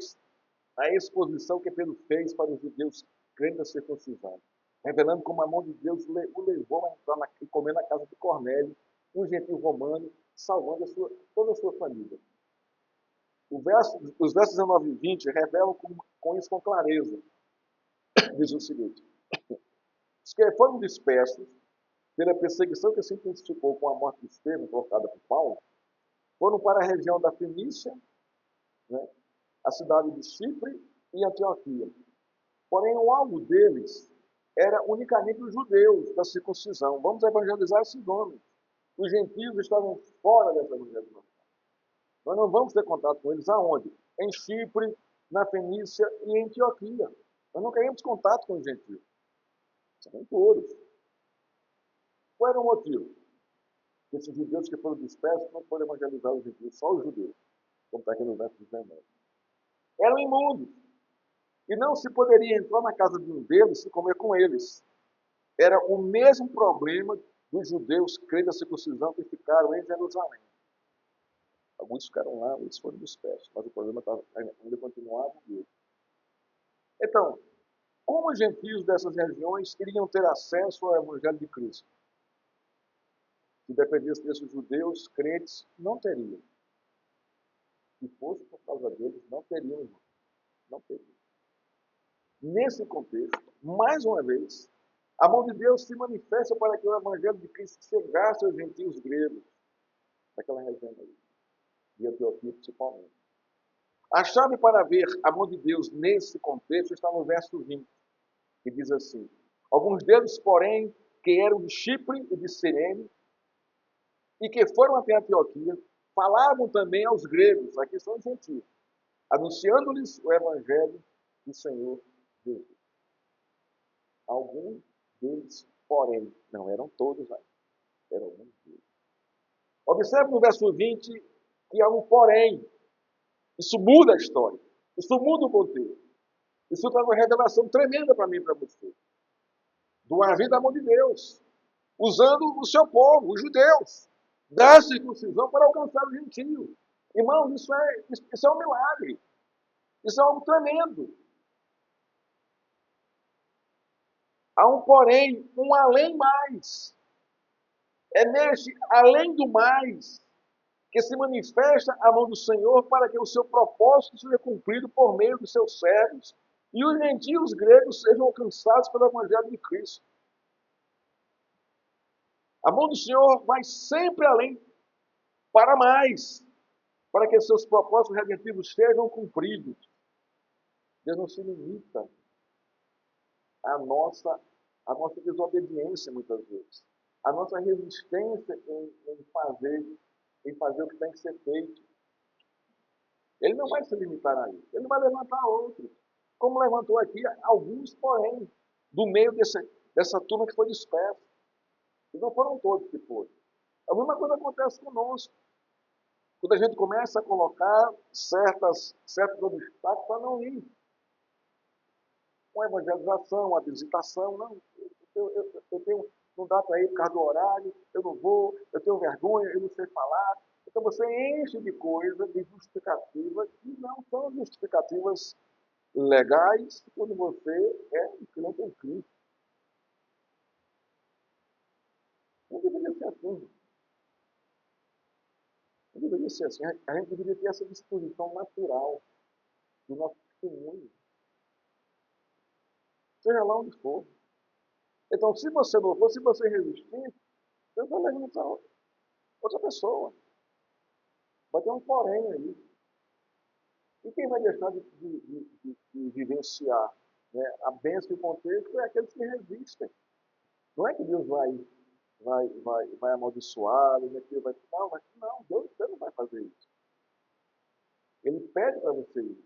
a exposição que Pedro fez para os judeus crentes da circuncisão, revelando como a mão de Deus o levou a entrar e comer na casa de Cornélio, um gentil romano, salvando toda a sua família. Os versos 19 e 20 revelam com isso com clareza. Diz o seguinte: os que foram dispersos pela perseguição que se intensificou com a morte de Estevão, provocada por Paulo, foram para a região da Fenícia, né, a cidade de Chipre e Antioquia. Porém, o alvo deles era unicamente os judeus da circuncisão. Vamos evangelizar esses homens. Os gentios estavam fora dessa evangelização. Nós não vamos ter contato com eles aonde? Em Chipre, na Fenícia e em Antioquia. Nós não queremos contato com os gentios. São todos. Qual era o motivo? Esses judeus que foram dispersos não foram evangelizar os gentios, só os judeus, como está aqui no verso 19. Eram imundos. E não se poderia entrar na casa de um deles e comer com eles. Era o mesmo problema dos judeus crentes da circuncisão que ficaram em Jerusalém. Alguns ficaram lá, outros foram dispersos, mas o problema ainda continuava mesmo. Então, como os gentios dessas regiões iriam ter acesso ao Evangelho de Cristo? Se dependesse desses judeus crentes, não teriam. Se fosse por causa deles, não teriam, irmão. Não teriam. Nesse contexto, mais uma vez, a mão de Deus se manifesta para que o Evangelho de Cristo chegasse aos gentios gregos, daquela região aí, de Antioquia principalmente. A chave para ver a mão de Deus nesse contexto está no verso 20, que diz assim: alguns deles, porém, que eram de Chipre e de Cirene, e que foram até Antioquia, falavam também aos gregos, aqui são os gentios, anunciando-lhes o Evangelho do Senhor Jesus. Alguns deles, porém, não eram todos aí, eram alguns deles. Observe no verso 20 que há um porém. Isso muda a história. Isso muda o contexto. Isso traz uma revelação tremenda para mim e para você. Do agir da mão de Deus. Usando o seu povo, os judeus, da circuncisão para alcançar o gentio. Irmãos, isso é um milagre. Isso é algo tremendo. Há um porém, um além mais. É neste além do mais que se manifesta a mão do Senhor para que o seu propósito seja cumprido por meio dos seus servos e os gentios gregos sejam alcançados pelo Evangelho de Cristo. A mão do Senhor vai sempre além, para mais, para que seus propósitos redentivos sejam cumpridos. Deus não se limita à nossa desobediência, muitas vezes. A nossa resistência em fazer o que tem que ser feito. Ele não vai se limitar a isso. Ele não vai levantar outros. Como levantou aqui alguns, porém, do meio dessa turma que foi dispersa. E não foram todos que foram. A mesma coisa acontece conosco. Quando a gente começa a colocar certos obstáculos para não ir. Uma evangelização, uma visitação, não. Eu tenho, não dá para ir por causa do horário, eu não vou, eu tenho vergonha, eu não sei falar. Então você enche de coisa, de justificativas, que não são justificativas legais quando você é um crente em Cristo. Não deveria ser assim. Não deveria ser assim. A gente deveria ter essa disposição natural do nosso testemunho. Seja lá onde for. Então, se você não for, se você resistir, Deus vai levantar outra pessoa. Vai ter um porém aí. E quem vai deixar de vivenciar, né, a bênção e o contexto é aqueles que resistem. Não é que Deus vai amaldiçoar, né, que vai, não, Deus não vai fazer isso. Ele pede para você ir.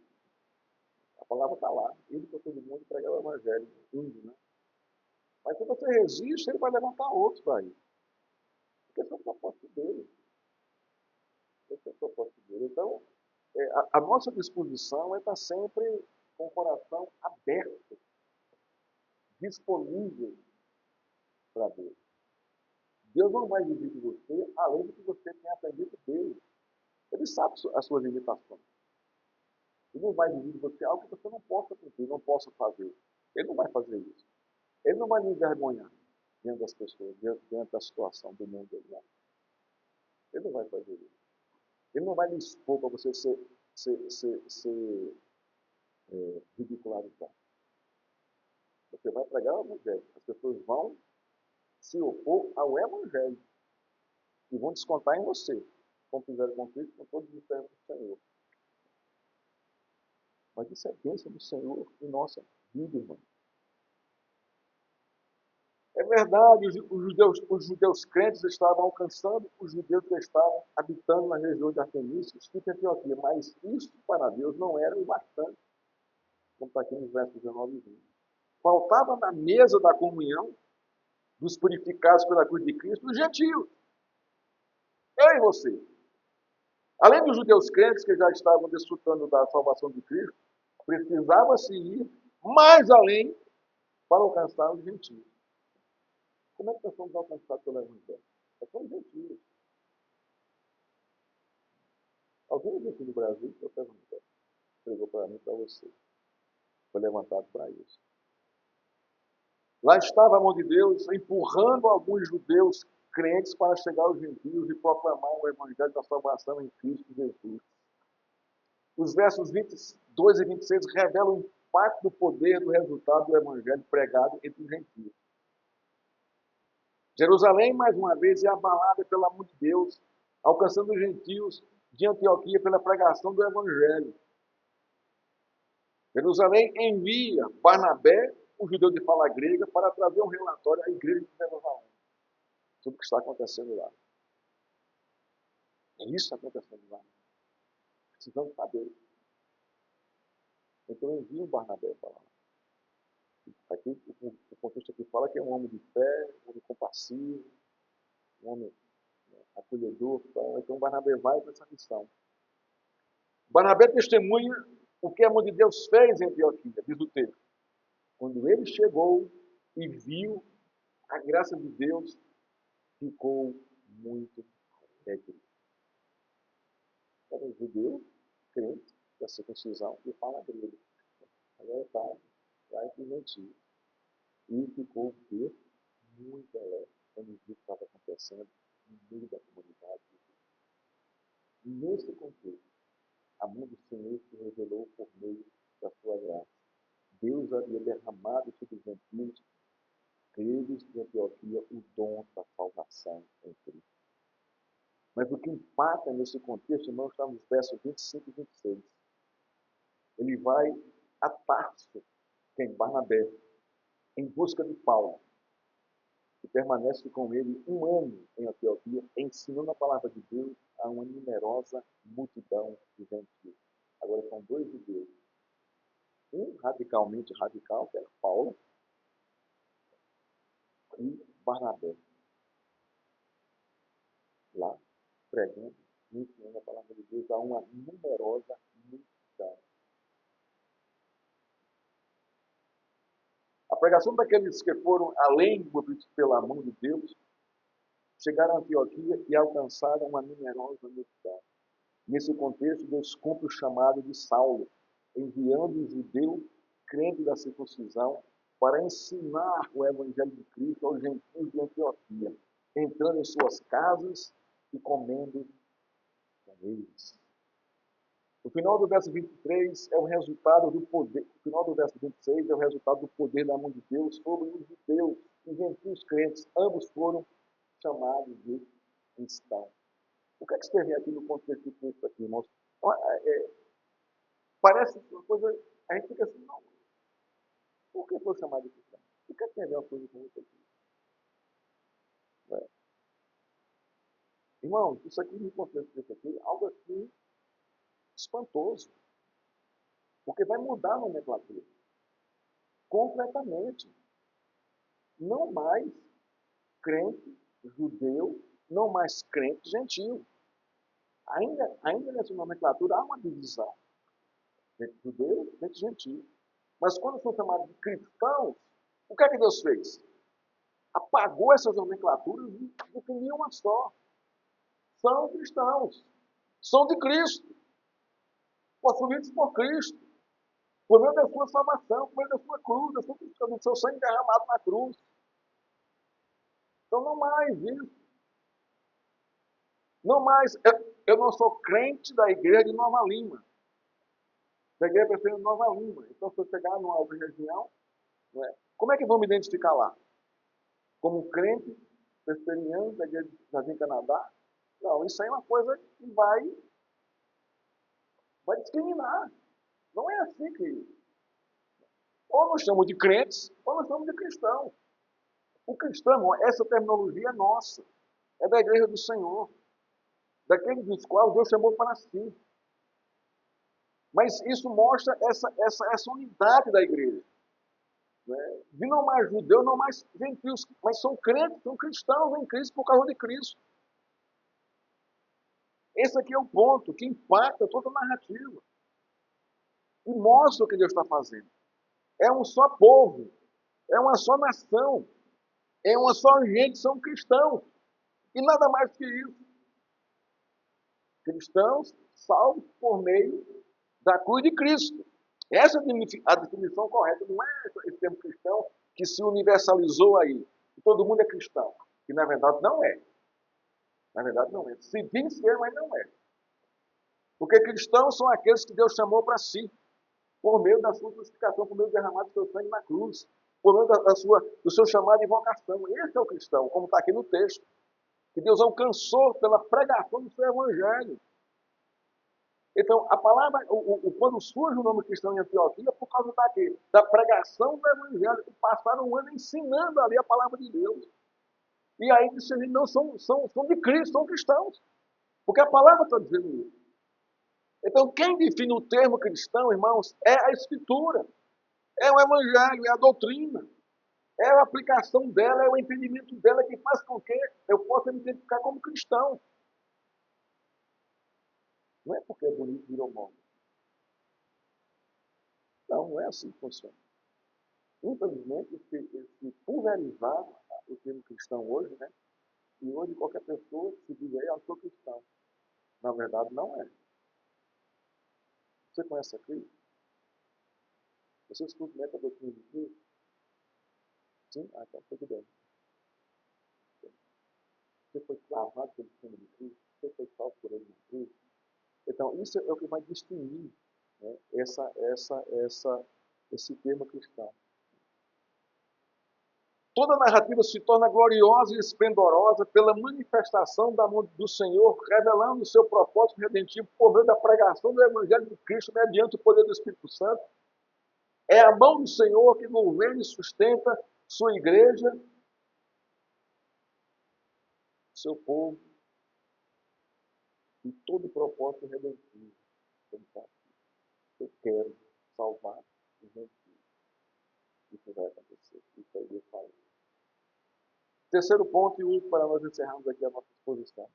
A palavra está lá. Ele para todo mundo pregar o evangelho. Tudo, né? Mas se você resiste, ele vai levantar outros para ir. Porque esse é o propósito dele. Esse é o propósito dele. Então, a nossa disposição é estar sempre com o coração aberto, disponível para Deus. Deus não vai exigir de você além do que você tem aprendido dele. Ele sabe as suas limitações. Ele não vai exigir de você algo que você não possa cumprir, não possa fazer. Ele não vai fazer isso. Ele não vai lhe envergonhar diante das pessoas, diante da situação do mundo. Ele não vai fazer isso. Ele não vai lhe expor para você ser ridicularizado. Você vai pregar o evangelho. As pessoas vão se opor ao evangelho e vão descontar em você, como fizeram com Cristo, com todos os servos do Senhor. Mas isso é bênção do Senhor em nossa vida, irmão. É verdade, os judeus crentes estavam alcançando os judeus que estavam habitando na região de Artemísia, e Antioquia, mas isso para Deus não era o bastante, como está aqui nos versos 19 e 20. Faltava na mesa da comunhão dos purificados pela cruz de Cristo os gentios. Eu e você. Além dos judeus crentes que já estavam desfrutando da salvação de Cristo, precisava-se ir mais além para alcançar os gentios. Como é que nós somos alcançados pelo Evangelho? Nós somos gentios. Alguém aqui do Brasil que eu perguntei, pregou para mim e para você. Foi levantado para isso. Lá estava a mão de Deus empurrando alguns judeus crentes para chegar aos gentios e proclamar o Evangelho da salvação em Cristo Jesus. Os versos 22 e 26 revelam o impacto do poder do resultado do Evangelho pregado entre os gentios. Jerusalém, mais uma vez, é abalada pela mão de Deus, alcançando os gentios de Antioquia pela pregação do Evangelho. Jerusalém envia Barnabé, um judeu de fala grega, para trazer um relatório à igreja de Jerusalém sobre o que está acontecendo lá. É isso que está acontecendo lá. Precisamos saber. Então envia o Barnabé para lá. Aqui, o contexto aqui fala que é um homem de fé, um homem compassivo, um homem acolhedor. Então Barnabé vai para essa missão. Barnabé testemunha o que a mão de Deus fez em Antioquia, diz o texto. Quando ele chegou e viu a graça de Deus, ficou muito alegre. Era um judeu, crente, da circuncisão, e fala grego. Agora está lá entre os gentios. E ficou muito alegre quando viu o que estava acontecendo no meio da comunidade. Nesse contexto, a mão do Senhor se revelou por meio da sua graça. Deus havia derramado sobre os gentios aqueles de Antioquia o dom da salvação em Cristo. Mas o que impacta nesse contexto, irmão, está nos versos 25 e 26. Ele vai a Tarso, que é em Barnabé, em busca de Paulo, e permanece com ele um ano em Antioquia, ensinando a palavra de Deus a uma numerosa multidão de gentios. Agora são dois judeus. Um radicalmente radical, que era Paulo, e Barnabé, lá pregando e ensinando a palavra de Deus a uma numerosa multidão. A pregação daqueles que foram além do pela mão de Deus, chegaram a Antioquia e alcançaram uma numerosa multidão. Nesse contexto, Deus cumpre o chamado de Saulo, enviando o judeu crente da circuncisão para ensinar o evangelho de Cristo aos gentios de Antioquia, entrando em suas casas e comendo com eles. O final do verso 23 é o resultado do poder, o final do verso 26 é o resultado do poder da mão de Deus sobre os judeus e gentios crentes. Ambos foram chamados de cristãos. O que é que se vê aqui no contexto do texto aqui, irmãos? Parece uma coisa, a gente fica assim, não, por que foi chamado de cristão? O que é que tem a ver uma coisa com isso aqui? É. Irmãos, isso aqui no contexto disso aqui, algo assim espantoso. Porque vai mudar a nomenclatura. Completamente. Não mais crente judeu, não mais crente gentil. Ainda nessa nomenclatura há uma divisão entre judeu e entre gentil. Mas quando são chamados de cristãos, o que é que Deus fez? Apagou essas nomenclaturas e definiu uma só. São cristãos. São de Cristo. Possuídos por Cristo. Por meio da sua salvação, por meio da sua cruz, do seu sangue derramado na cruz. Então não mais isso. Não mais. Eu não sou crente da igreja de Nova Lima. Da igreja presbiteriana de Nova Lima. Então, se eu chegar numa outra região, não é? Como é que vão me identificar lá? Como crente presbiteriano da igreja de Jardim Canadá? Não, isso aí é uma coisa que vai discriminar. Não é assim que. Ou nós chamamos de crentes, ou nós chamamos de cristãos. O cristão, essa terminologia é nossa. É da igreja do Senhor. Daqueles dos quais Deus chamou para si. Mas isso mostra essa unidade da igreja. Né? De não mais judeus, não mais gentios, mas são crentes, são cristãos em Cristo por causa de Cristo. Esse aqui é o ponto que impacta toda a narrativa. E mostra o que Deus está fazendo. É um só povo, é uma só nação, é uma só gente, são cristãos. E nada mais que isso. Cristãos salvos por meio da cruz de Cristo. Essa é a definição correta, não é esse termo cristão que se universalizou aí. Que todo mundo é cristão. Que na verdade não é. Na verdade não é. Se diz ser, mas não é. Porque cristãos são aqueles que Deus chamou para si, por meio da sua crucificação, por meio do derramado do seu sangue na cruz, por meio do seu chamado e vocação. Esse é o cristão, como está aqui no texto. Que Deus alcançou pela pregação do seu evangelho. Então, a palavra, quando surge o nome cristão em Antioquia, é por causa da pregação do evangelho, que passaram um ano ensinando ali a palavra de Deus. E aí discernindo, não, são de Cristo, são cristãos. Porque a palavra está dizendo isso. Então, quem define o termo cristão, irmãos, é a Escritura. É o evangelho, é a doutrina. É a aplicação dela, é o entendimento dela que faz com que eu possa me identificar como cristão. Não é porque é bonito virou moda. Não é assim que funciona. Infelizmente, esse pulverizar o termo cristão hoje, né? E hoje qualquer pessoa se diz aí, eu sou cristão. Na verdade, não é. Você conhece a Cristo? Você submete a doutrina de Cristo? Sim? Ah, então tudo bem. Você foi clavado pelo sangue de Cristo? Você foi salvo por ele na cruz? Então, isso é o que vai distinguir, né, esse termo cristão. Toda a narrativa se torna gloriosa e esplendorosa pela manifestação da mão do Senhor, revelando o seu propósito redentivo por meio da pregação do Evangelho de Cristo mediante o poder do Espírito Santo. É a mão do Senhor que governa e sustenta sua igreja, seu povo, e todo o propósito redentivo. Eu quero salvar os gentios. Isso vai acontecer. Isso aí Deus falou. Terceiro ponto e último para nós encerrarmos aqui a nossa exposição.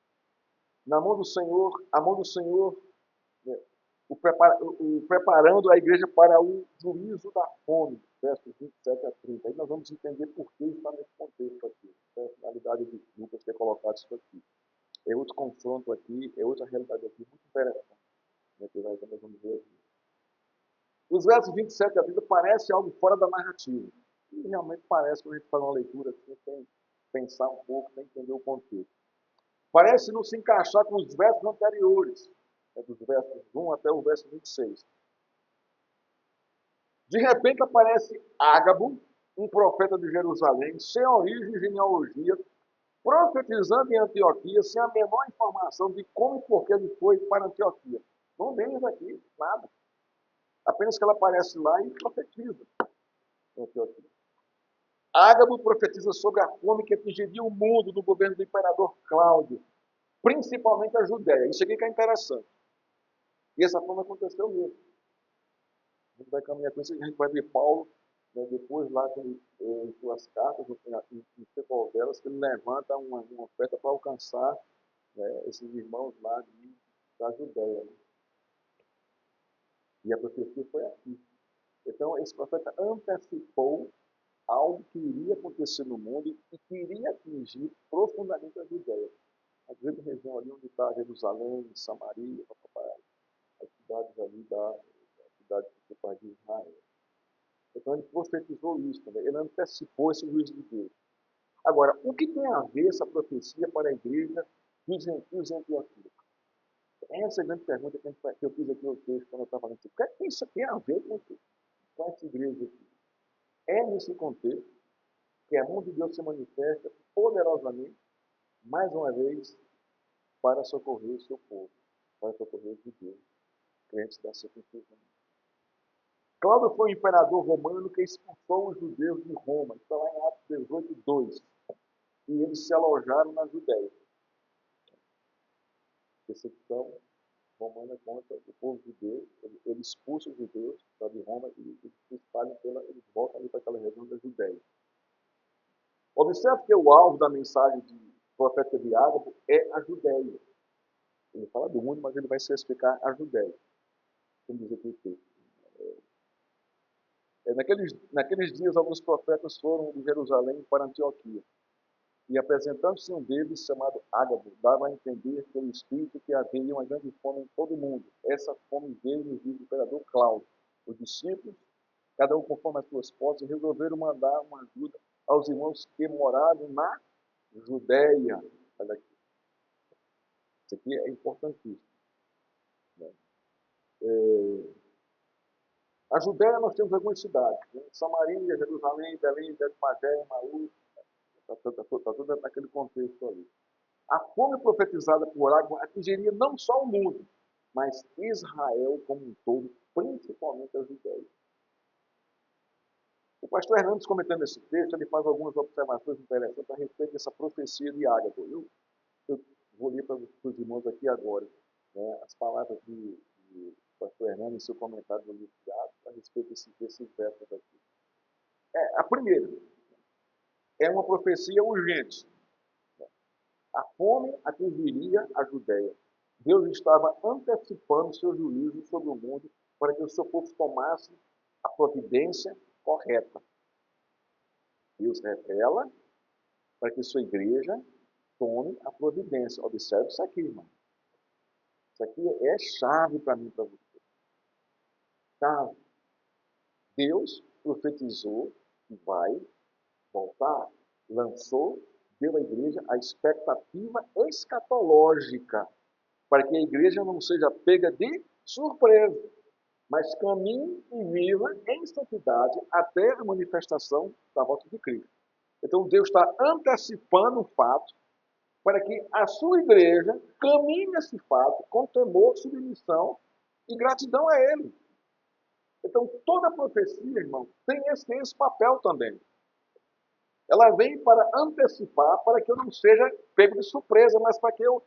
Na mão do Senhor, a mão do Senhor, né, preparando a igreja para o juízo da fome, versos 27 a 30. Aí nós vamos entender por que está nesse contexto aqui. A finalidade de Lucas ter colocado isso aqui. É outro confronto aqui, é outra realidade aqui, muito interessante. Né, que nós vamos ver aqui. Os versos 27 a 30 parecem algo fora da narrativa. E realmente parece, quando a gente faz uma leitura assim, tem que pensar um pouco, tem que entender o contexto. Parece não se encaixar com os versos anteriores, dos versos 1 até o verso 26. De repente aparece Ágabo, um profeta de Jerusalém, sem origem e genealogia, profetizando em Antioquia, sem a menor informação de como e por que ele foi para Antioquia. Não vemos aqui nada. Apenas que ela aparece lá e profetiza em Antioquia. Ágabo profetiza sobre a fome que atingiria o mundo no governo do imperador Cláudio, principalmente a Judéia. Isso aqui que é interessante. E essa fome aconteceu mesmo. A gente vai caminhar com isso, a gente vai ver Paulo, né, depois lá em suas cartas, em sequel delas, que ele levanta uma oferta para alcançar, né, esses irmãos lá da Judéia. Né? E a profecia foi aqui. Então, esse profeta antecipou algo que iria acontecer no mundo e que iria atingir profundamente a Judéia. A grande região ali onde está Jerusalém, Samaria, as cidades ali da cidade principal de Israel. Então ele profetizou isso também, ele antecipou esse juízo de Deus. Agora, o que tem a ver essa profecia para a igreja dos gentios em Antioquia? Essa é a grande pergunta que eu fiz aqui no texto quando eu estava falando assim. O que isso tem a ver com essa igreja aqui? É nesse contexto que a mão de Deus se manifesta poderosamente, mais uma vez, para socorrer o seu povo, para socorrer os judeus, crentes da circuncisão. Cláudio foi um imperador romano que expulsou os judeus de Roma. Está lá em Atos 18, 2. E eles se alojaram na Judéia. Perseguição romana contra o povo judeu. Ele expulsa os judeus de Roma e se espalham eles voltam ali para aquela região da Judéia. Observe que o alvo da mensagem de profeta de Ágabo é a Judéia. Ele fala do mundo, mas ele vai se explicar a Judéia. Como diz aqui o texto. Naqueles dias, alguns profetas foram de Jerusalém para Antioquia. E apresentando-se um deles, chamado Ágabo, dava a entender pelo Espírito que havia uma grande fome em todo o mundo. Essa fome veio nos dias do imperador Cláudio. Os discípulos, cada um conforme as suas posses, resolveram mandar uma ajuda aos irmãos que moravam na Judéia. Olha aqui. Isso aqui é importantíssimo. Né? A Judéia nós temos algumas cidades. Né? Samaria, Jerusalém, Belém, Betfagé, Maús. Está tudo naquele contexto ali. A fome profetizada por Ágabo atingiria não só o mundo, mas Israel como um todo, principalmente a Judéia. O pastor Hernandes, comentando esse texto, ele faz algumas observações interessantes a respeito dessa profecia de Ágabo. Eu vou ler para os irmãos aqui agora, né, as palavras do pastor Hernandes em seu comentário no livro de Atos a respeito desses versos aqui. A primeira é uma profecia urgente. A fome atingiria a Judéia. Deus estava antecipando seu juízo sobre o mundo para que o seu povo tomasse a providência correta. Deus revela para que sua igreja tome a providência. Observe isso aqui, irmão. Isso aqui é chave para mim e para você. Chave. Deus profetizou que vai voltar, lançou, deu à igreja a expectativa escatológica, para que a igreja não seja pega de surpresa, mas caminhe e viva em santidade até a manifestação da volta de Cristo. Então Deus está antecipando o fato para que a sua igreja caminhe nesse fato com temor, submissão e gratidão a Ele. Então toda profecia, irmão, tem esse papel também. Ela vem para antecipar, para que eu não seja pego de surpresa, mas para que eu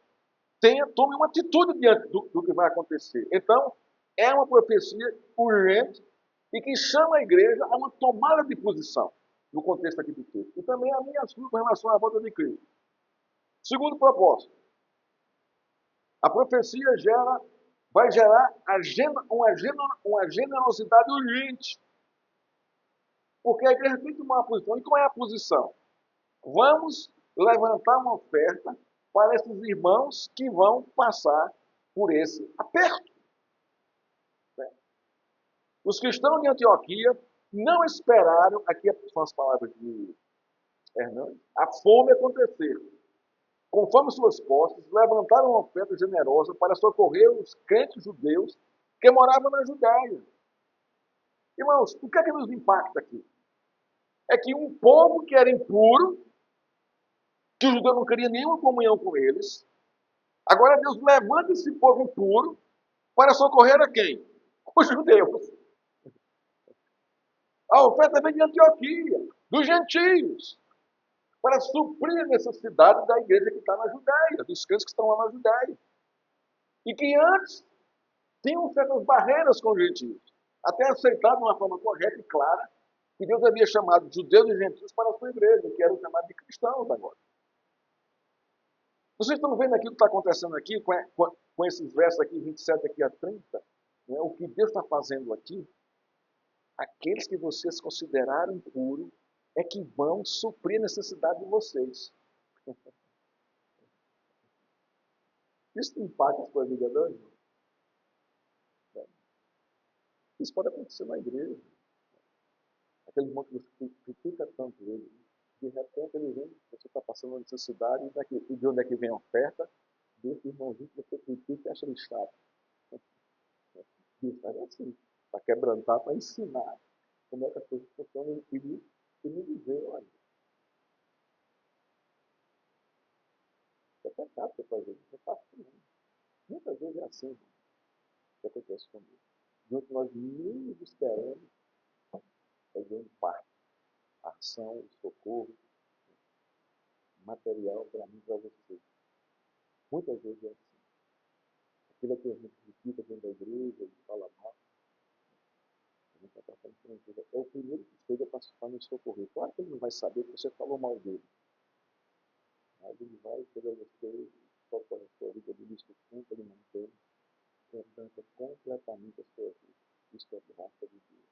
tome uma atitude diante do que vai acontecer. Então, é uma profecia urgente e que chama a igreja a uma tomada de posição no contexto aqui do texto. E também a minha sua com relação à volta de Cristo. Segundo propósito, a profecia vai gerar uma generosidade urgente. Porque a igreja tem que tomar uma posição. E qual é a posição? Vamos levantar uma oferta para esses irmãos que vão passar por esse aperto. Os cristãos de Antioquia não esperaram, aqui são as palavras de Hernandes, a fome acontecer. Conforme suas posses, levantaram uma oferta generosa para socorrer os crentes judeus que moravam na Judéia. Irmãos, o que é que nos impacta aqui? É que um povo que era impuro, que o judeu não queria nenhuma comunhão com eles, agora Deus levanta esse povo impuro para socorrer a quem? Os judeus. A oferta vem de Antioquia, dos gentios, para suprir a necessidade da igreja que está na Judéia, dos crentes que estão lá na Judéia. E que antes tinham certas barreiras com os gentios, até aceitar de uma forma correta e clara que Deus havia chamado judeus e gentios para a sua igreja, que eram chamados de cristãos agora. Vocês estão vendo aqui o que está acontecendo aqui, com esses versos aqui, 27 aqui a 30, né? O que Deus está fazendo aqui? Aqueles que vocês consideraram impuros é que vão suprir a necessidade de vocês. Isso impacta a sua vida hoje? Isso pode acontecer na igreja. Aquele irmão que você critica tanto ele, de repente ele vem, você está passando uma necessidade, e de onde é que vem a oferta? Desse irmãozinho que você critica e acha ele chato. Isso é assim, para quebrantar, para ensinar como é que as coisas funcionam e me dizer, olha, é pecado você fazer isso, não faço não. Muitas vezes é assim que acontece comigo. Junto que nós menos esperamos, é grande parte. Ação, socorro, material para mim e para você. Muitas vezes é assim. Aquilo que a gente critica dentro da igreja, e fala mal, a gente está passando por uma coisa. É o primeiro que chega para nos socorrer. Claro que ele não vai saber que você falou mal dele. Mas ele vai chegar a você, socorre a sua vida, ele diz que ele não tem, quebranta completamente a sua vida. Isso é graça de Deus.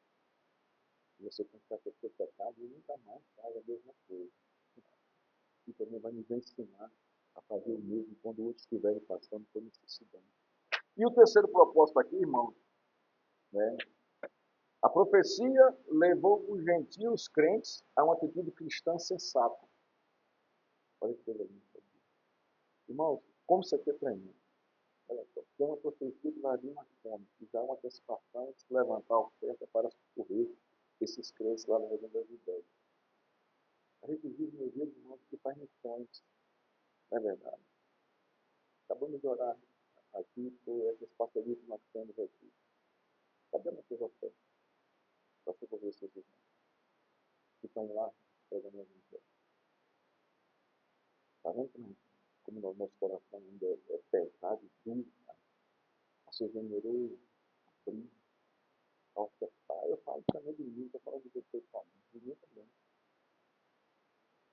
E você confessa o seu pecado e nunca mais faz a mesma coisa. E também vai nos ensinar a fazer o mesmo quando outros estiverem passando por necessidade. E o terceiro propósito aqui, irmão, né? A profecia levou os gentios crentes a uma atitude cristã sensata. Olha que coisa linda. Irmãos, como isso aqui é tremendo. Olha só, tem uma profecia que vai vir uma fome, que dá uma antecipação de se levantar a oferta para socorrer esses crentes lá na região da Judéia. A gente vive no dia de irmãos que faz missões, não é verdade? Acabamos de orar aqui por esses parcerias que nós temos aqui. Cadê a nossa oferta para socorrer esses irmãos que estão lá pregando a vida? Está vendo como o nosso coração ainda é pesado e duro, a ser generoso, a abrir, a ofertar? Eu falo também de mim, eu falo de você somente, de mim também.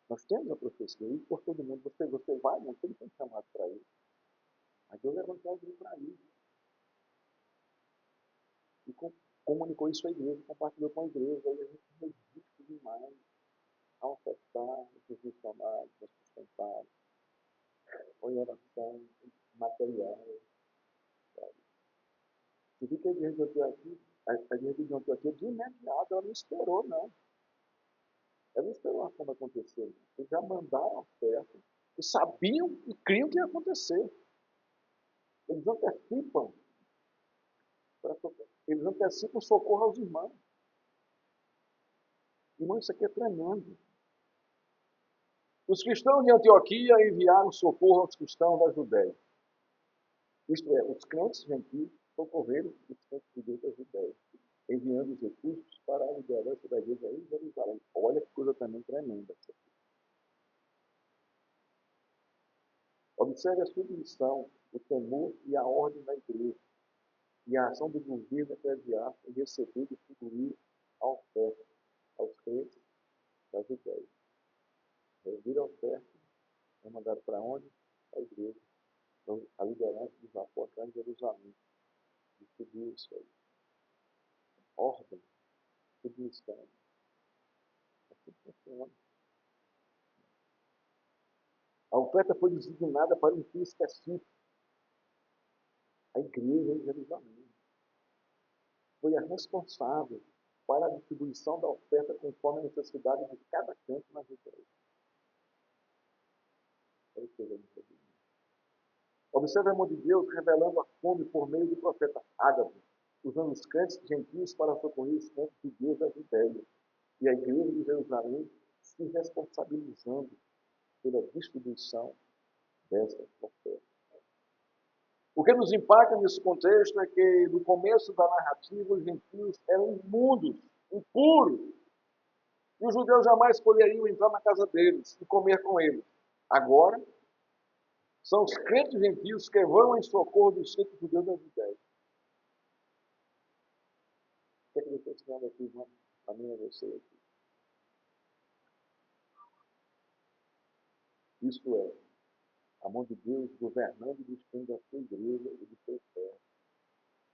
Nós temos a profecia, e por todo mundo, você vai, não tem que ser chamado para isso. Mas Deus levantou alguém para isso. E comunicou isso à igreja, compartilhou com a igreja, aí a gente resiste demais a ofertar esses missionários, a sustentar, ou em oração, material. Sabe? Você viu que a igreja de Antioquia, a igreja de Antioquia, de imediato, ela não esperou, não. Ela não esperou a forma acontecer. Eles já mandaram a oferta, e sabiam e criam que ia acontecer. Eles antecipam, eles antecipam o socorro aos irmãos. Irmão, isso aqui é tremendo. Os cristãos de Antioquia enviaram socorro aos cristãos da Judéia. Isto é, os crentes gentios socorreram os crentes judeus da Judéia, enviando os recursos para a liderança da igreja em Jerusalém. Olha que coisa também tremenda. Observe a submissão, o temor e a ordem da igreja, e a ação do governo eclesiástico em receber e distribuir a oferta aos crentes da Judéia. Receber a oferta é mandado para onde? A igreja. Então, a liderança dos apóstolos em Jerusalém distribuiu isso aí. Ordem, submissão. Assim funciona. A oferta foi designada para um fim específico. A igreja em Jerusalém foi a responsável para a distribuição da oferta conforme a necessidade de cada canto na Judéia. Observe a mão de Deus revelando a fome por meio do profeta Ágabo, usando os crentes gentios para socorrer os crentes de Deus da Judéia, e a igreja de Jerusalém se responsabilizando pela distribuição dessa oferta. O que nos impacta nesse contexto é que, no começo da narrativa, os gentios eram imundos, impuros, e os judeus jamais poderiam entrar na casa deles e comer com eles. Agora, são os crentes gentios que vão em socorro dos crentes judeus da Judéia. O que é que eu estou ensinando aqui, irmão? A mim e a você aqui. Isso é, a mão de Deus governando e destruindo a sua igreja e de seus servos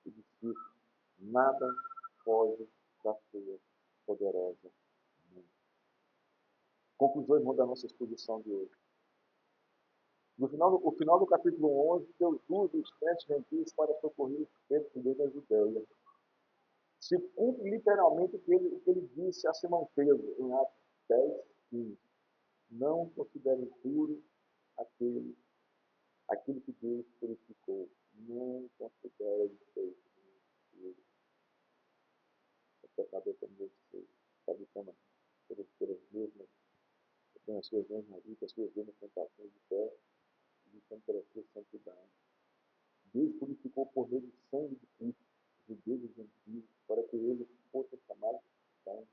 e discípulos. Nada foge da sua poderosa mão. Conclusão, irmão, da nossa exposição de hoje. No final do capítulo 11, Deus usa os crentes gentios para socorrer os crentes judeus da Judéia. Se cumpre literalmente o que ele disse a Simão Pedro em Atos 10, 15. Não considerem puro aquilo que Deus purificou. Não considerem puro. O pecador como você, sabe como pelas mesmas, tem as suas mesmas lutas, as suas mesmas tentações de fé, lutando pela sua santidade. Deus purificou por meio do sangue de Cristo, judeus e gentios, para que eles fossem chamados cristãos.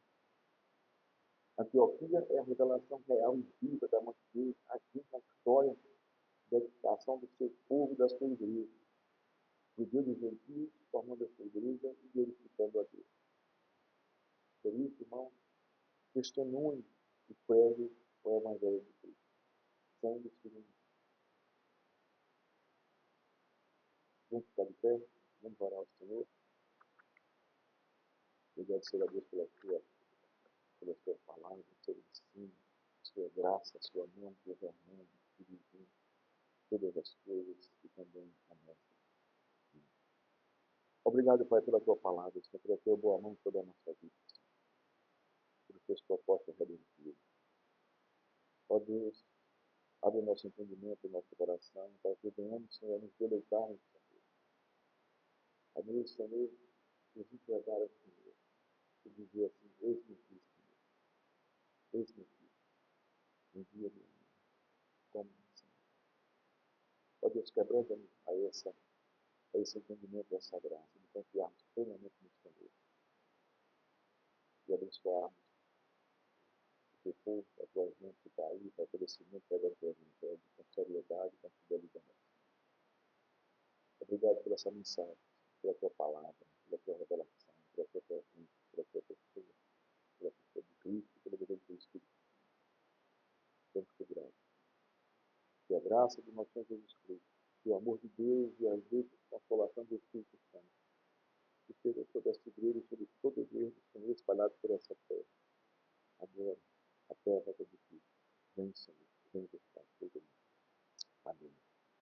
Antioquia é a revelação real e viva da mão de Deus, agindo na história da edificação do seu povo e da sua igreja. Judeus e gentios formando a sua igreja e glorificando a Deus. Por isso, irmão, testemunhe e pregue o Evangelho de Cristo. Sangue segundo. Vamos ficar de pé, vamos orar ao Senhor. E agradecer a Deus pela sua palavra, pelo ensino, sua graça, sua mão governando, dirigindo todas as coisas e também a nossa. Obrigado, Pai, pela tua palavra, Senhor, pela tua boa mão sobre a nossa vida, Senhor, pelas tuas propostas redentivas. Ó Deus, abre o nosso entendimento, o nosso coração, para que venhamos, Senhor, nos deleitarmos, Senhor. A Deus, Senhor, nos entregar ao Senhor e dizer assim: eis-me aqui, Senhor, eis-me aqui, envia-me a mim, como Senhor. Ó Deus, quebrando-nos a esse entendimento dessa graça, de confiarmos plenamente no Senhor e abençoarmos o teu povo, a tua gente que está aí, para o crescimento da tua evangelho, com seriedade e com fidelidade. Obrigado por essa mensagem, pela tua palavra, pela tua revelação, pela tua presença, pela tua pessoa, pela pessoa de Cristo, pelo poder do Espírito Santo. Temos que grato. Que a graça de nosso Senhor Jesus Cristo, que o amor de Deus e a ajuda e consolação do Espírito Santo, que seja sobre esta igreja e sobre todo o igreja, Senhor, espalhado por essa terra, agora, até a volta de Cristo. Vem, Senhor, vem buscar todo mundo. Amém.